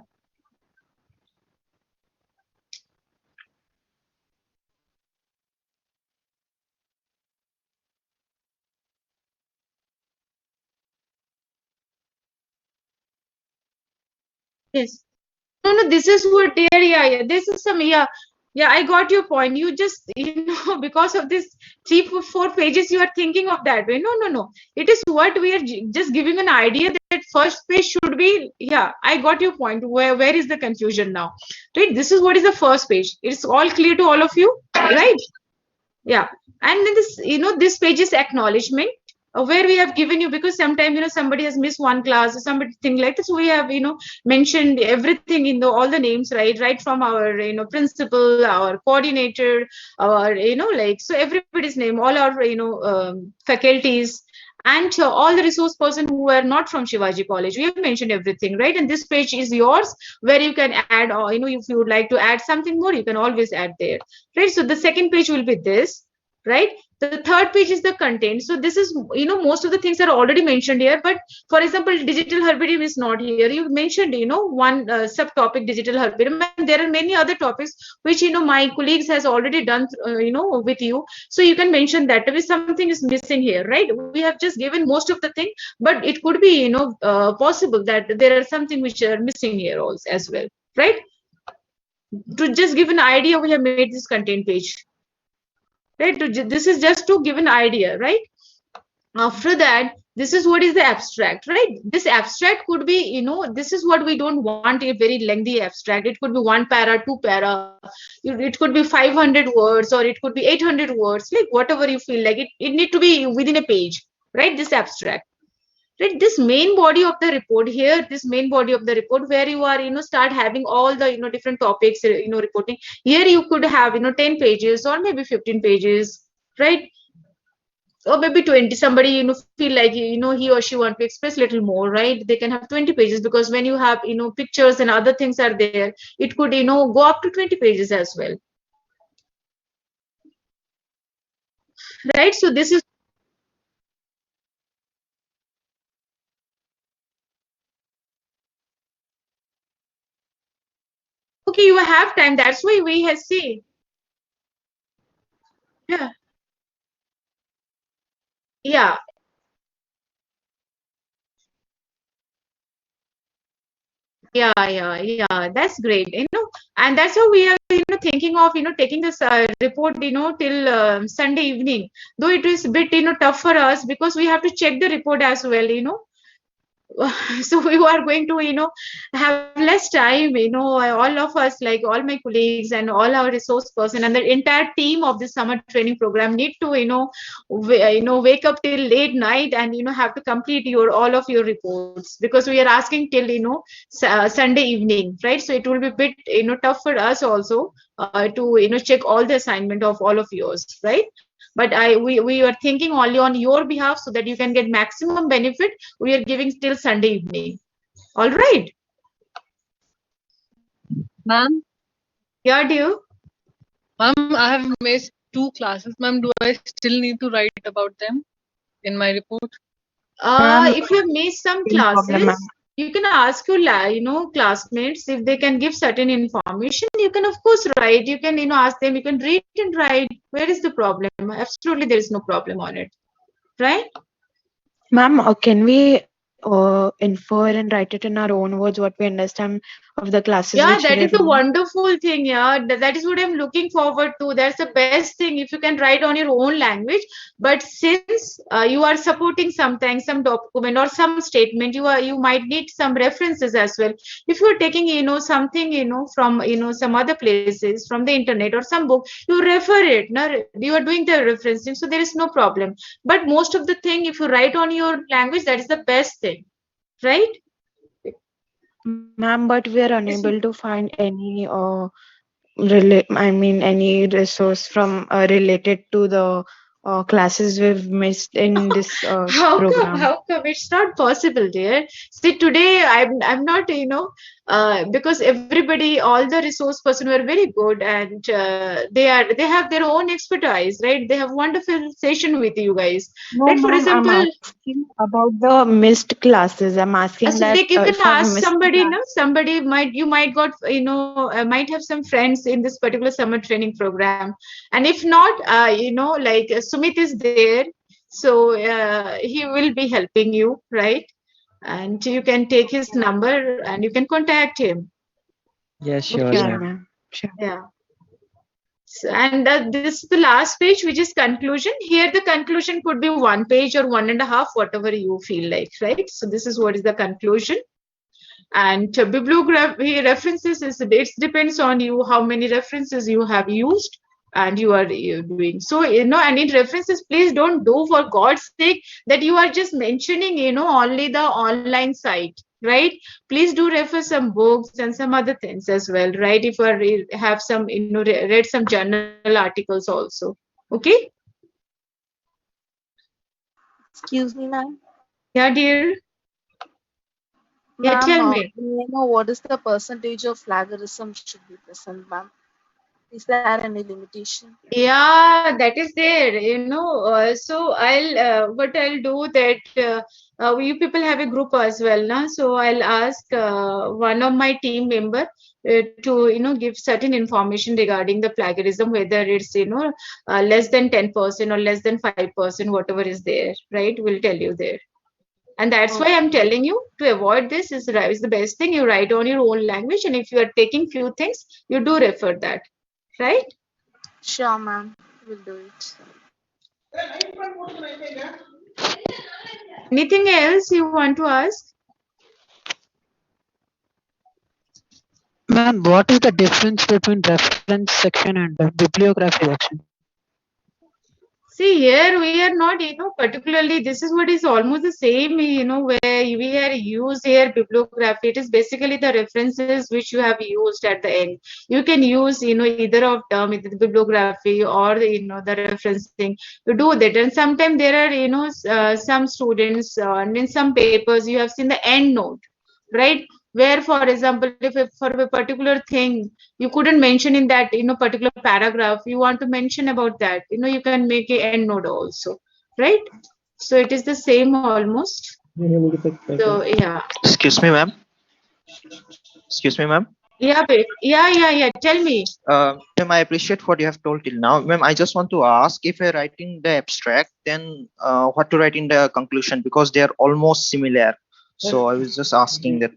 yes. No, no, this is what, dear, yeah, yeah. This is some, yeah, yeah, I got your point. You just, you know, because of this 3 4 pages, you are thinking of that way. No, no, no. It is what we are just giving an idea that first page should be, yeah, I got your point. Where is the confusion now? Right? This is what is the first page. It's all clear to all of you, right? Yeah. And then this, you know, this page is acknowledgement, where we have given you, because sometimes, you know, somebody has missed one class or somebody thing like this, so we have, you know, mentioned everything in the all the names, right from our, you know, principal, our coordinator, our, you know, like, so everybody's name, all our, you know, faculties, and all the resource person who were not from Shivaji College, we have mentioned everything, right. And this page is yours, where you can add, or, you know, if you would like to add something more, you can always add there, right. So the second page will be this, right. The third page is the content. So this is, you know, most of the things are already mentioned here, but for example, digital herbarium is not here. You mentioned, you know, one subtopic, digital herbarium, and there are many other topics which, you know, my colleagues has already done, you know, with you. So you can mention that if something is missing here, right. We have just given most of the thing, but it could be, you know, possible that there are something which are missing here also as well, right. To just give an idea, we have made this content page, right. This is just to give an idea, right. After that, this is what is the abstract, right. This abstract could be, you know, this is what we don't want, a very lengthy abstract. It could be 1 para, 2 para, it could be 500 words, or it could be 800 words, like whatever you feel like. It need to be within a page, right, this abstract. right? This main body of the report here, this main body of the report where you are, start having all the, different topics, reporting. Here you could have, 10 pages or maybe 15 pages, right? Or maybe 20. Somebody, feel like, he or she want to express little more, right? They can have 20 pages, because when you have, pictures and other things are there, it could, go up to 20 pages as well, right? So this is okay. You have time, that's why we have see. Yeah, yeah, yeah, that's great, and that's how we are, thinking of, taking this report, till Sunday evening, though it is a bit, tough for us, because we have to check the report as well, so we are going to, have less time, all of us, like all my colleagues and all our resource person and the entire team of the summer training program need to, wake up till late night and, have to complete your all of your reports, because we are asking till, Sunday evening, right? So it will be a bit, tough for us also, to, check all the assignment of all of yours, right? But we are thinking only on your behalf, so that you can get maximum benefit. We are giving till Sunday evening. All right. Ma'am, Yeah, dear. ma'am, I have missed 2 classes. Ma'am, do I still need to write about them in my report? Ma'am, If you missed some no problem, classes, ma'am. you can ask your classmates if they can give certain information. You can of course write. You can, ask them. You can read and write. Where is the problem? Absolutely, there is no problem on it, right? Ma'am, can we infer and write it in our own words what we understand of the classes Yeah, which we that is have a made? wonderful thing. Yeah, that is what I'm looking forward to. That's the best thing if you can write on your own language. But since you are supporting something, some document or some statement, you might need some references as well. If you are taking, something, from, some other places, from the internet or some book, you refer it. No, you are doing the referencing, so there is no problem. But most of the thing, if you write on your language, that is the best thing, right? Ma'am, but we are unable to find any any resource from related to the classes we've missed in this program. How come it's not possible, dear? See, today I'm not, because everybody, all the resource person were very good, and they have their own expertise, right? They have wonderful session with you guys, No, right? For ma'am, I'm example, asking about the missed classes. I'm asking so that like you can if I've ask missed the somebody, class. somebody might, you might got, might have some friends in this particular summer training program, and if not, like Sumit is there, so he will be helping you, right? And you can take his number and you can contact him. Yes, sure, Okay. Sure, ma'am. ma'am. Sure. Yeah. So, and this is the last page, which is conclusion. Here, the conclusion could be 1 page or 1.5, whatever you feel like, right? So this is what is the conclusion. And bibliography references is, it depends on you how many references you have used and you doing. So, and in references, please don't do, for God's sake, that you are just mentioning, only the online site, right? Please do refer some books and some other things as well, right? If you have some, read some journal articles also. Okay. Excuse me, ma'am. Yeah, dear. Yeah, Ma'am, tell me. may I know what is the percentage of plagiarism should be present, ma'am? Is there any limitation? Yeah, that is there, so what I'll do that, you people have a group as well, na? So I'll ask one of my team member to, give certain information regarding the plagiarism, whether it's, less than 10% or less than 5%, whatever is there, right? We'll tell you there. And that's why I'm Okay. telling you to avoid this is the best thing. You write on your own language, and if you are taking few things, you do refer that, right? Sure, ma'am. We'll do it. Anything else you want to ask? Ma'am, what is the difference between reference section and bibliography section? See, here we are not, particularly, this is what is almost the same, where we are used here bibliography. It is basically the references which you have used at the end. You can use, either of term, either the bibliography or, the referencing. You do that. And sometimes there are, some students, and in some papers, you have seen the end note, right? Where, for example, if for a particular thing, you couldn't mention in that particular paragraph, you want to mention about that, you can make a end note also, right? So it is the same almost. So yeah. Excuse me, ma'am. Excuse me, ma'am. Yeah, yeah, tell me. Ma'am, I appreciate what you have told till now. Ma'am, I just want to ask, if you're writing the abstract, then what to write in the conclusion, because they are almost similar. So I was just asking that.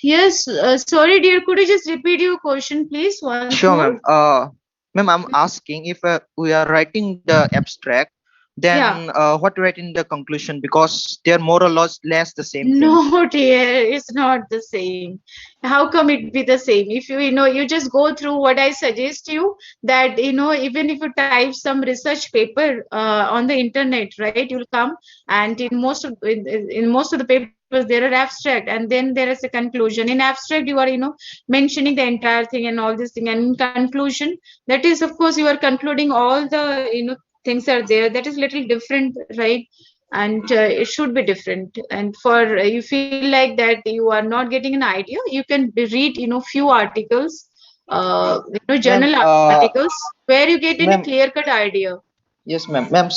Yes, sorry dear, could you just repeat your question please once Sure, more? ma'am. Ma'am, I'm asking, if we are writing the abstract, then what to write in the conclusion, because they're more or less the same thing. No, dear, it's not the same. How come it be the same? If you just go through what I suggest you, that even if you type some research paper on the internet, right, you'll come, and in most of the papers there are abstract, and then there is a conclusion. In abstract, you are mentioning the entire thing and all this thing, and in conclusion, that is, of course, you are concluding all the things are there. That is little different, right? And it should be different. And for you feel like that you are not getting an idea, you can read few articles, Ma'am, journal articles, where you get any ma'am, clear cut idea. yes, ma'am. Ma'am,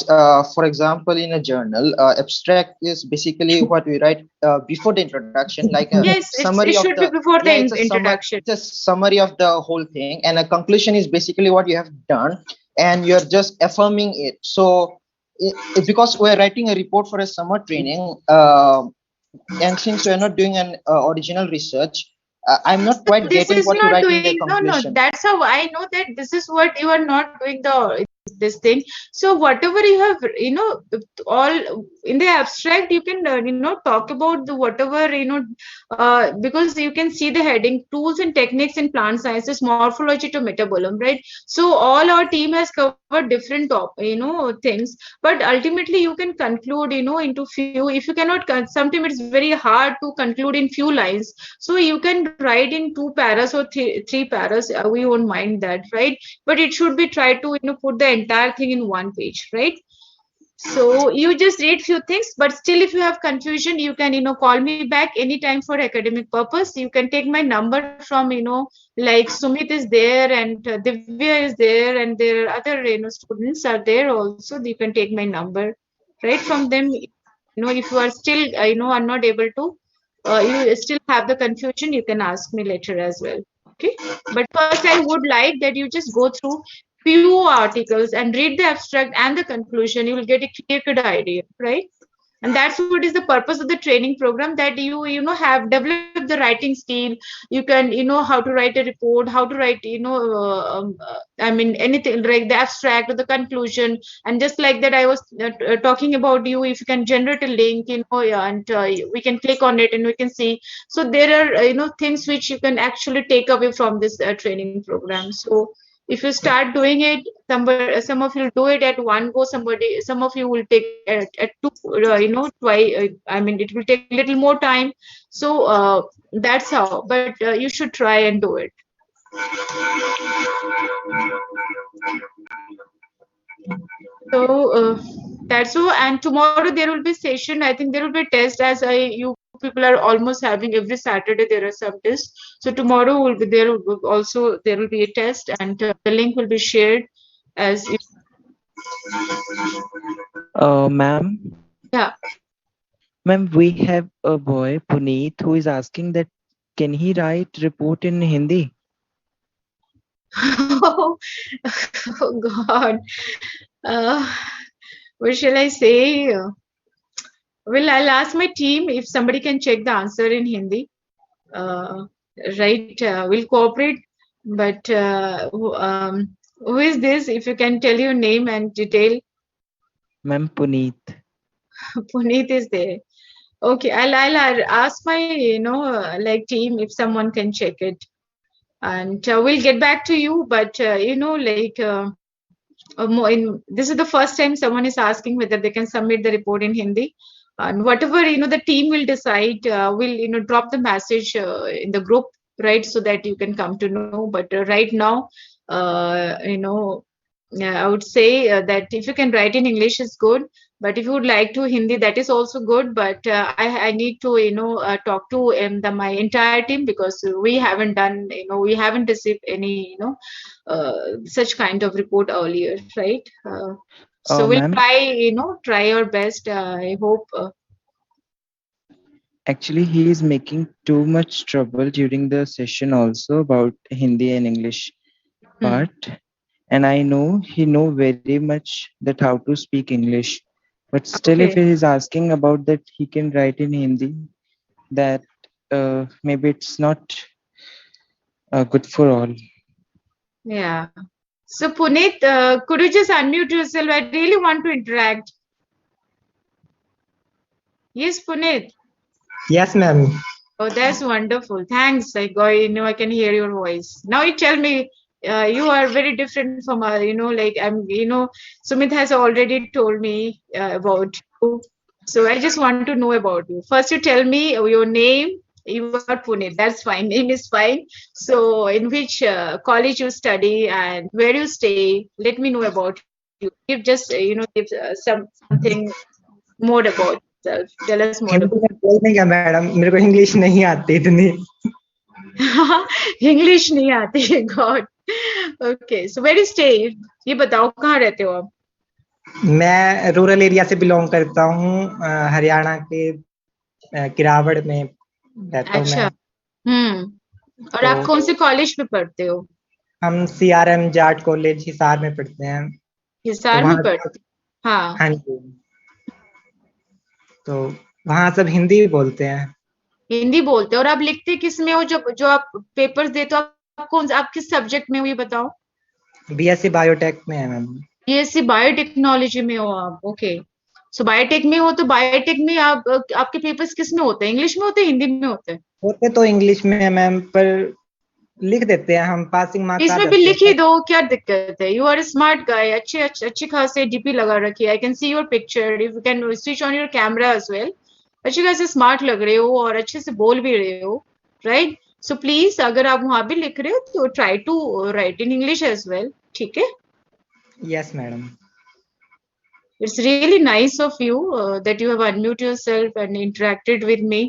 for example, in a journal, abstract is basically what we write before the introduction, like a Yes, it summary of should be the. before the Yeah, it's a introduction. it's a summary of the whole thing, and a conclusion is basically what you have done, and you're just affirming it. So, because we're writing a report for a summer training, and since we're not doing an original research, I'm not quite This getting is what to not write in the doing, no, conclusion. that's how I know that this is what you are not doing this thing. So whatever you have, all in the abstract, you can talk about the whatever because you can see the heading tools and techniques in plant sciences, morphology to metabolism, right? So all our team has covered different things, but ultimately you can conclude into few. If you cannot, sometimes it's very hard to conclude in few lines, so you can write in two paras or three paras. We won't mind that, right? But it should be tried to put the entire thing in one page, right? So you just read few things, but still if you have confusion, you can call me back anytime for academic purpose. You can take my number from like Sumit is there, and Divya is there, and there are other students are there also. You can take my number right from them. If you are still are not able to, you still have the confusion, you can ask me later as well. Okay, but first I would like that you just go through few articles and read the abstract and the conclusion. You will get a clear cut idea, right? And that's what is the purpose of the training program, that you have developed the writing skill. You can how to write a report, how to write I mean anything like the abstract or the conclusion. And just like that, I was talking about, you if you can generate a link, yeah, and we can click on it and we can see. So there are things which you can actually take away from this training program. So if you start doing it, some of you will do it at one go, some of you will take at two, twice. I mean, it will take a little more time. So that's how, but you should try and do it. So that's so. And tomorrow there will be session. I think there will be test, as you people are almost having every Saturday. There are some tests. So tomorrow will be there. Also there will be a test, and the link will be shared as. Ma'am. Yeah. Ma'am, we have a boy, Puneet, who is asking that can he write report in Hindi? Oh, oh God. Uh, what shall I say? Well, I'll ask my team if somebody can check the answer in Hindi. Uh, right, we'll cooperate. But who is this? If you can tell your name and detail. Ma'am, Puneet. Puneet is there. Okay, I'll ask my like team if someone can check it. and we'll get back to you. But this is the first time someone is asking whether they can submit the report in Hindi. And whatever the team will decide, will drop the message in the group, right, so that you can come to know. But right now, I would say that if you can write in English is good, but if you would like to Hindi, that is also good. But I need to talk to my entire team, because we haven't done, we haven't received any such kind of report earlier, right? So we'll Ma'am, try our best. I hope. actually, he is making too much trouble during the session also about Hindi and English part. And I know he know very much that how to speak English. But still, if Okay. he is asking about that he can write in Hindi, that maybe it's not good for all. Yeah. So Puneet, could you just unmute yourself? I really want to interact. Yes, Puneet. Yes, ma'am. Oh, that's wonderful. Thanks. I can hear your voice. Now you tell me, you are very different from, like Sumit has already told me about you. So I just want to know about you. First, you tell me your name. You are Pune. That's fine. Name is fine. So in which college you study and where you stay? Let me know about you. Give just, give something more about yourself. Tell us more Hindi about. में बोल देंगे madam, मेरे को English नहीं आती इतनी. English नहीं आती है. God. Okay, so where you stay? ये बताओ कहाँ रहते हो आप? मैं रूरल एरिया से बिलोंग करता हूँ, हरियाणा के किरावड़ में रहता हूँ अच्छा. मैं. और आप कौन से कॉलेज में पढ़ते हो? हम CRM जाट कॉलेज हिसार में पढ़ते हैं. हिसार में पढ़ते? हाँ. हाँ जी. तो वहाँ सब हिंदी बोलते हैं. हिंदी बोलते हैं. और आप लिखते किस में हो? जो आप पेपर्स देते हो, आप किस सब्जेक्ट में हो ये बताओ? BSc बायोटेक में है मैम. BSc बायोटेक्नोलॉजी में हो आप? ओके. सो बायोटेक में हो तो बायोटेक में आपके पेपर्स किस में होते हैं? इंग्लिश में होते हैं, हिंदी में होते हैं? होते तो इंग्लिश में है मैम, पर लिख देते हैं हम, पासिंग मार्क्स. इसमें भी लिख ही दो, क्या दिक्कत है? You are smart guy. अच्छे खासे डीपी लगा रखी है. I can see your picture. If you can switch on your camera as well. अच्छे खासे स्मार्ट लग रहे हो और अच्छे से बोल भी रहे हो, राइट? सो प्लीज, अगर आप वहां भी लिख रहे हो तो try to write in English as well. ठीक है? Yes madam. It's really nice of you that you have unmuted yourself and interacted with me.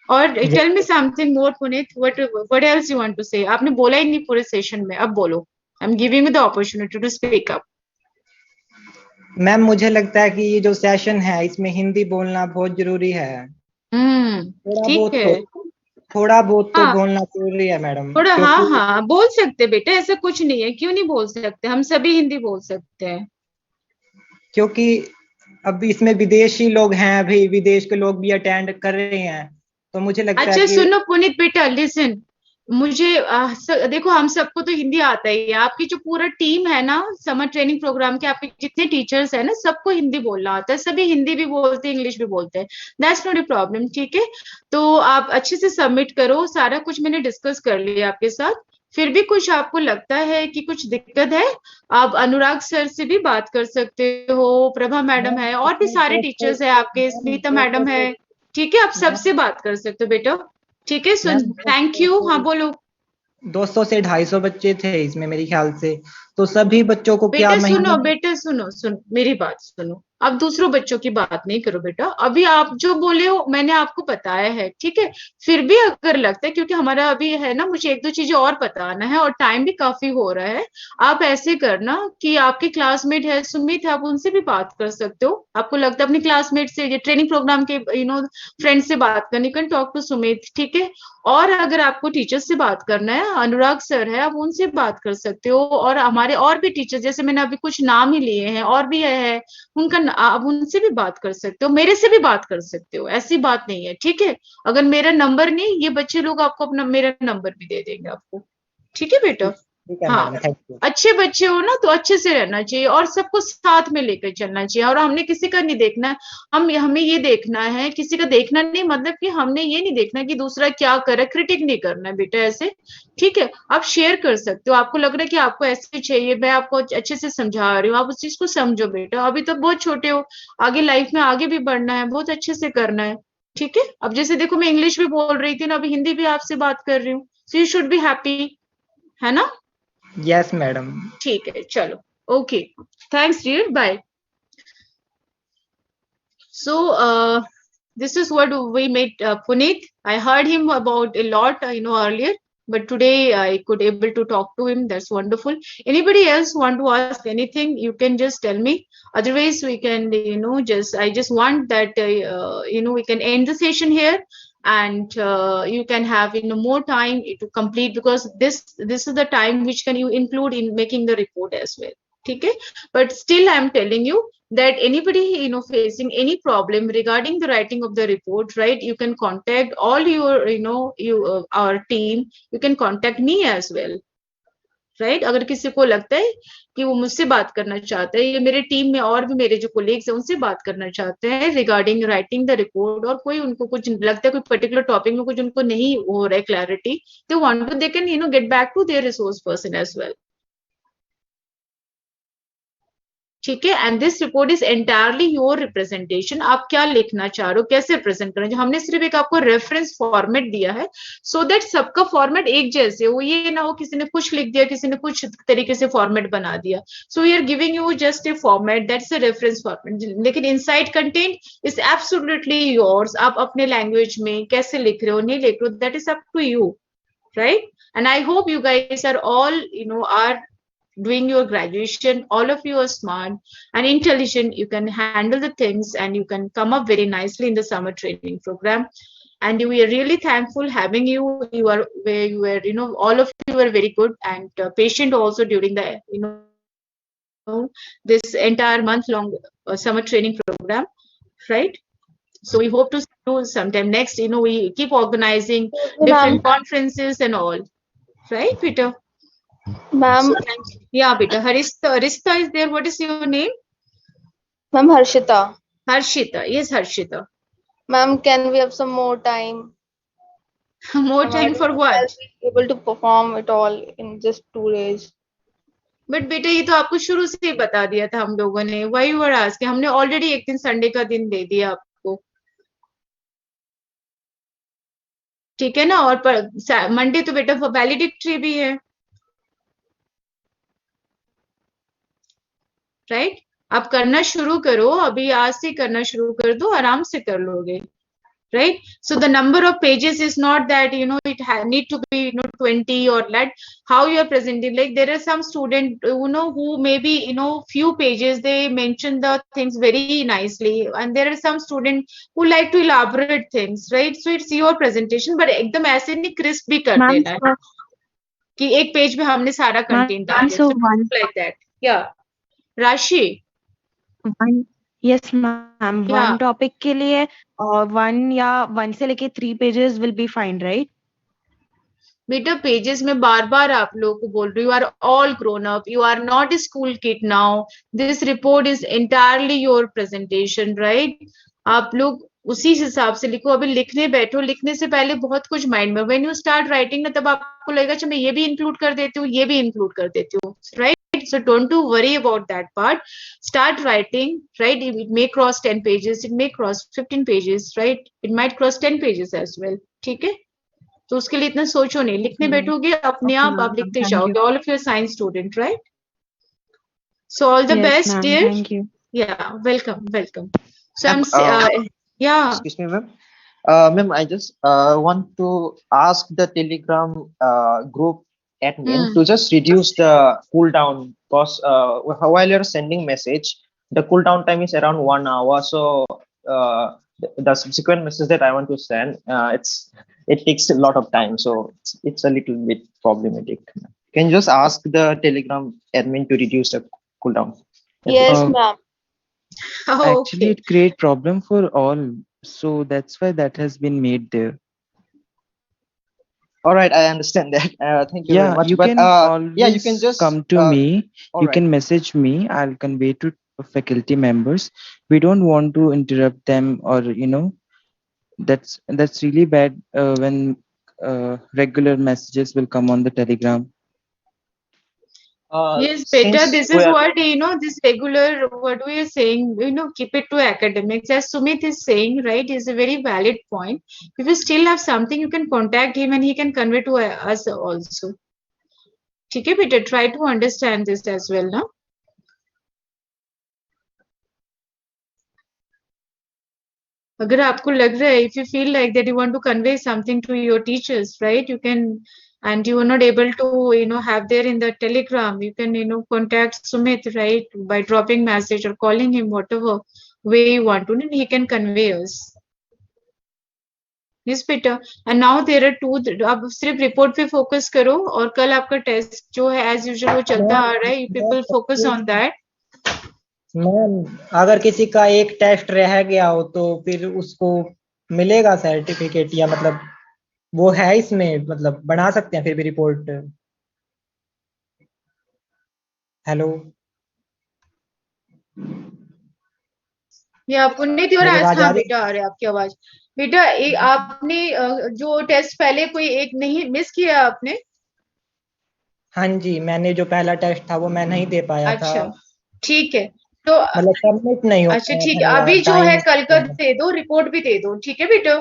Or tell me something more, Puneet. What else you want to say? आपने बोला ही नहीं पूरे session में. अब बोलो. I'm giving you the opportunity to speak up. Ma'am मुझे लगता है कि ये जो सेशन है इसमें हिंदी बोलना बहुत जरूरी है. ठीक है. थोड़ा बहुत तो बोलना जरूरी है मैडम. थोड़ा, हाँ बोल सकते बेटा, ऐसा कुछ नहीं है. क्यों नहीं बोल सकते? हम सभी हिंदी बोल सकते हैं. क्योंकि अब इसमें विदेशी लोग हैं, अभी विदेश के लोग भी अटेंड कर रहे हैं, तो मुझे लगता है कि... सुनो पुनीत बेटा, लिसन. मुझे देखो, हम सबको तो हिंदी आता ही है. आपकी जो पूरा टीम है ना समर ट्रेनिंग प्रोग्राम के, आपके जितने टीचर्स है ना, सबको हिंदी बोलना आता है. सभी हिंदी भी बोलते हैं, इंग्लिश भी बोलते हैं. That's not a problem. ठीक है? तो आप अच्छे से सबमिट करो. सारा कुछ मैंने डिस्कस कर लिया आपके साथ. फिर भी कुछ आपको लगता है कि कुछ दिक्कत है, आप अनुराग सर से भी बात कर सकते हो. प्रभा मैडम है, और भी सारे टीचर्स है आपके, स्मिता मैडम है. ठीक है? आप सबसे बात कर सकते हो बेटा. ठीक है? So thank you. हाँ बोलो. 200 से 250 बच्चे थे इसमें मेरे ख्याल से, तो सभी बच्चों को क्या सुनो बेटा, सुनो मेरी बात सुनो. अब दूसरों बच्चों की बात नहीं करो बेटा. अभी आप जो बोले हो मैंने आपको बताया है. ठीक है? फिर भी अगर लगता है, क्योंकि हमारा अभी है ना, मुझे 1-2 चीजें और बताना है और टाइम भी काफी हो रहा है. आप ऐसे करना कि आपके क्लासमेट है सुमित है, आप उनसे भी बात कर सकते हो. आपको लगता है अपने क्लासमेट से, ये ट्रेनिंग प्रोग्राम के फ्रेंड से बात करनी, कैन टॉक टू सुमित. ठीक है? और अगर आपको टीचर से बात करना है, अनुराग सर है, आप उनसे बात कर सकते हो. और हमारे और भी टीचर, जैसे मैंने अभी कुछ नाम ही लिए हैं, और भी है उनका, आप उनसे भी बात कर सकते हो. मेरे से भी बात कर सकते हो, ऐसी बात नहीं है. ठीक है? अगर मेरा नंबर नहीं, ये बच्चे लोग आपको अपना मेरा नंबर भी दे देंगे आपको. ठीक है बेटा? ठीक है हाँ, मैडम, थैंक यू। अच्छे बच्चे हो ना तो अच्छे से रहना चाहिए और सबको साथ में लेकर चलना चाहिए। और हमने किसी का नहीं देखना है, हमें ये देखना है, किसी का देखना नहीं मतलब कि हमने ये नहीं देखना कि दूसरा क्या कर रहा है, क्रिटिक नहीं करना है बेटा ऐसे। ठीक है, आप शेयर कर सकते हो, आपको लग रहा है कि आपको ऐसे चाहिए, मैं आपको अच्छे से समझा रही हूँ, आप उस चीज को समझो बेटा, अभी तो बहुत छोटे हो, आगे लाइफ में आगे भी बढ़ना है, बहुत अच्छे से करना है। ठीक है, अब जैसे देखो मैं इंग्लिश भी बोल रही थी ना, अभी हिंदी भी आपसे बात कर रही हूँ, so you should be happy, है ना? Yes madam. ठीक है, चलो, okay, thanks dear, bye. So this is what we met Puneet. I heard him about a lot, earlier, but today I could able to talk to him. That's wonderful. Anybody else want to ask anything? You can just tell me. Otherwise, we can, I just want that, we can end the session here, and you can have more time to complete, because this is the time which can you include in making the report as well. Okay, but still I'm telling you that anybody facing any problem regarding the writing of the report, right, you can contact all your our team, you can contact me as well, right? अगर किसी को लगता है कि वो मुझसे बात करना चाहता है, या मेरे टीम में और भी मेरे जो कोलीग्स हैं उनसे बात करना चाहते हैं रिगार्डिंग राइटिंग द रिपोर्ट, और कोई उनको कुछ लगता है कोई पर्टिकुलर टॉपिक में कुछ उनको नहीं हो रहा है clarity, they want to, they can get back to their resource person as well. ठीक है, and this report is entirely your representation, आप क्या लिखना चाह रहे हो, कैसे प्रेजेंट करना, हमने सिर्फ एक आपको रेफरेंस फॉर्मेट दिया है, सो दैट सबका फॉर्मेट एक जैसे हो, ये ना हो किसी ने कुछ लिख दिया, किसी ने कुछ तरीके से फॉर्मेट बना दिया, so we are giving you just a format, that's a reference format, लेकिन inside content is absolutely yours, आप अपने लैंग्वेज में कैसे लिख रहे हो, नहीं लिख रहे हो, that is up to you, right? And I hope you guys are all are doing your graduation, all of you are smart and intelligent, you can handle the things and you can come up very nicely in the summer training program, and we are really thankful having you. You are where you were, all of you were very good and patient also during the this entire month long summer training program, right? So we hope to see you sometime next, we keep organizing different conferences and all, right, Peter? Ma'am, So, yeah, beta. Harista is there. What is your name? Ma'am, Harshita. Harshita. Yes, Harshita. Ma'am, can we have some more time? More time for what? I'll be able to perform it all in just 2 days. But बेटा ये तो आपको शुरू से ही बता दिया था हम लोगों ने, व्हाई यू आर आस्किंग, हमने ऑलरेडी एक दिन संडे का दिन दे दिया आपको, ठीक है ना? और मंडे तो बेटा वैलिडिक्टरी भी है, राइट? आप करना शुरू करो, अभी आज से करना शुरू कर दो, आराम से कर लोगे, right? So the number of pages is not that it need to be 20 or that, how you are presenting, like there are some student who maybe few pages they mention the things very nicely, and there are some student who like to elaborate things, right? So it's your presentation, but एकदम ऐसे नहीं crisp भी कर देना है कि एक page में हमने सारा कंटेंट डाल दिया, so like that. Yeah, Rashi. Yes ma'am, one topic के लिए 1 से लेके 3 pages will be fine, right? बेटा पेजेस में बार बार आप लोगों को बोल रही हूँ, you are all grown up, you are not a school kid now, this report is entirely your presentation, right? आप लोग उसी हिसाब से लिखो, अभी लिखने बैठो, लिखने से पहले बहुत कुछ माइंड में, व्हेन यू स्टार्ट राइटिंग ना तब आपको लगेगा अच्छा मैं ये भी इंक्लूड कर देती हूँ, ये भी इंक्लूड कर देती हूँ, right? So don't to worry about that part. Start writing, right? It may cross 10 pages, it may cross 15 pages, right? It might cross 10 pages as well. ठीक है? तो उसके लिए इतना सोचो नहीं, लिखने बैठोगे अपने आप आप लिखते जाओगे, all of you are science student, right? So all the best, dear. Thank you. Yeah, welcome. So I'm yeah. Excuse me, ma'am. Ma'am, I just want to ask the Telegram group admin to just reduce the cooldown, because while you're sending message, the cooldown time is around 1 hour. So the subsequent message that I want to send, it takes a lot of time. So it's a little bit problematic. Can you just ask the Telegram admin to reduce the cooldown? Yes, ma'am. Actually, it create problem for all. So that's why that has been made there. All right, I understand that. Thank you very Yeah, much. you But can yeah, you can always just come to me. all You right. can message me. I'll convey to faculty members. We don't want to interrupt them, or that's really bad when regular messages will come on the Telegram. Yes, better. Since This we is are what, this regular, what we are saying, keep it to academics. As Sumit is saying, right, is a very valid point. If you still have something, you can contact him and he can convey to us also. ठीक है बेटा, try to understand this as well, ना? अगर आपको लग रहा है, if you feel like that you want to convey something to your teachers, right, you can, and you are not able to, have there in the Telegram, you can, contact Sumit, right, by dropping message or calling him, whatever way you want to, and he can convey us. Yes, बेटा. And now there are two. अब सिर्फ report पे focus करो, और कल आपका test जो है एज यूजुअल वो चलता आ रहा है. You people focus on that. Ma'am अगर किसी का एक टेस्ट रह गया हो तो फिर उसको मिलेगा सर्टिफिकेट, या मतलब वो है इसमें, मतलब बना सकते हैं फिर भी रिपोर्ट? हेलो या पुण्य और मेरी आज, आवाज आ हाँ रही? बेटा आ रही है आपकी आवाज. बेटा आपने जो टेस्ट पहले कोई एक नहीं मिस किया आपने? हाँ जी, मैंने जो पहला टेस्ट था वो मैं नहीं दे पाया था. अच्छा, ठीक है. तो मतलब सबमिट नहीं हो अच्छा पाया ठीक था, है, मेरा अभी जो है टाइम. कल का दे दो, रिपोर्ट भी दे दो, ठीक है बेटा.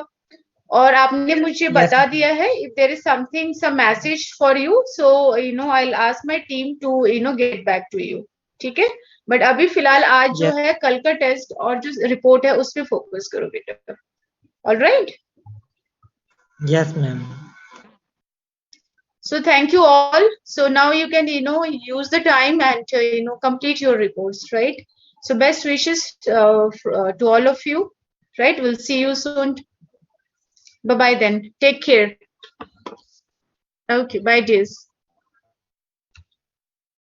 और आपने मुझे यस बता दिया है, if there is something, some message for you, so I will ask my team to get back to you. ठीक है. बट अभी फिलहाल आज जो यस है कल का टेस्ट और जो रिपोर्ट है उस पे फोकस करो बेटा. Alright. Yes ma'am. So thank you all. So now you can, use the time and, complete your reports, right? So best wishes to all of you, right? We'll see you soon. Bye-bye then. Take care. Okay, bye dears.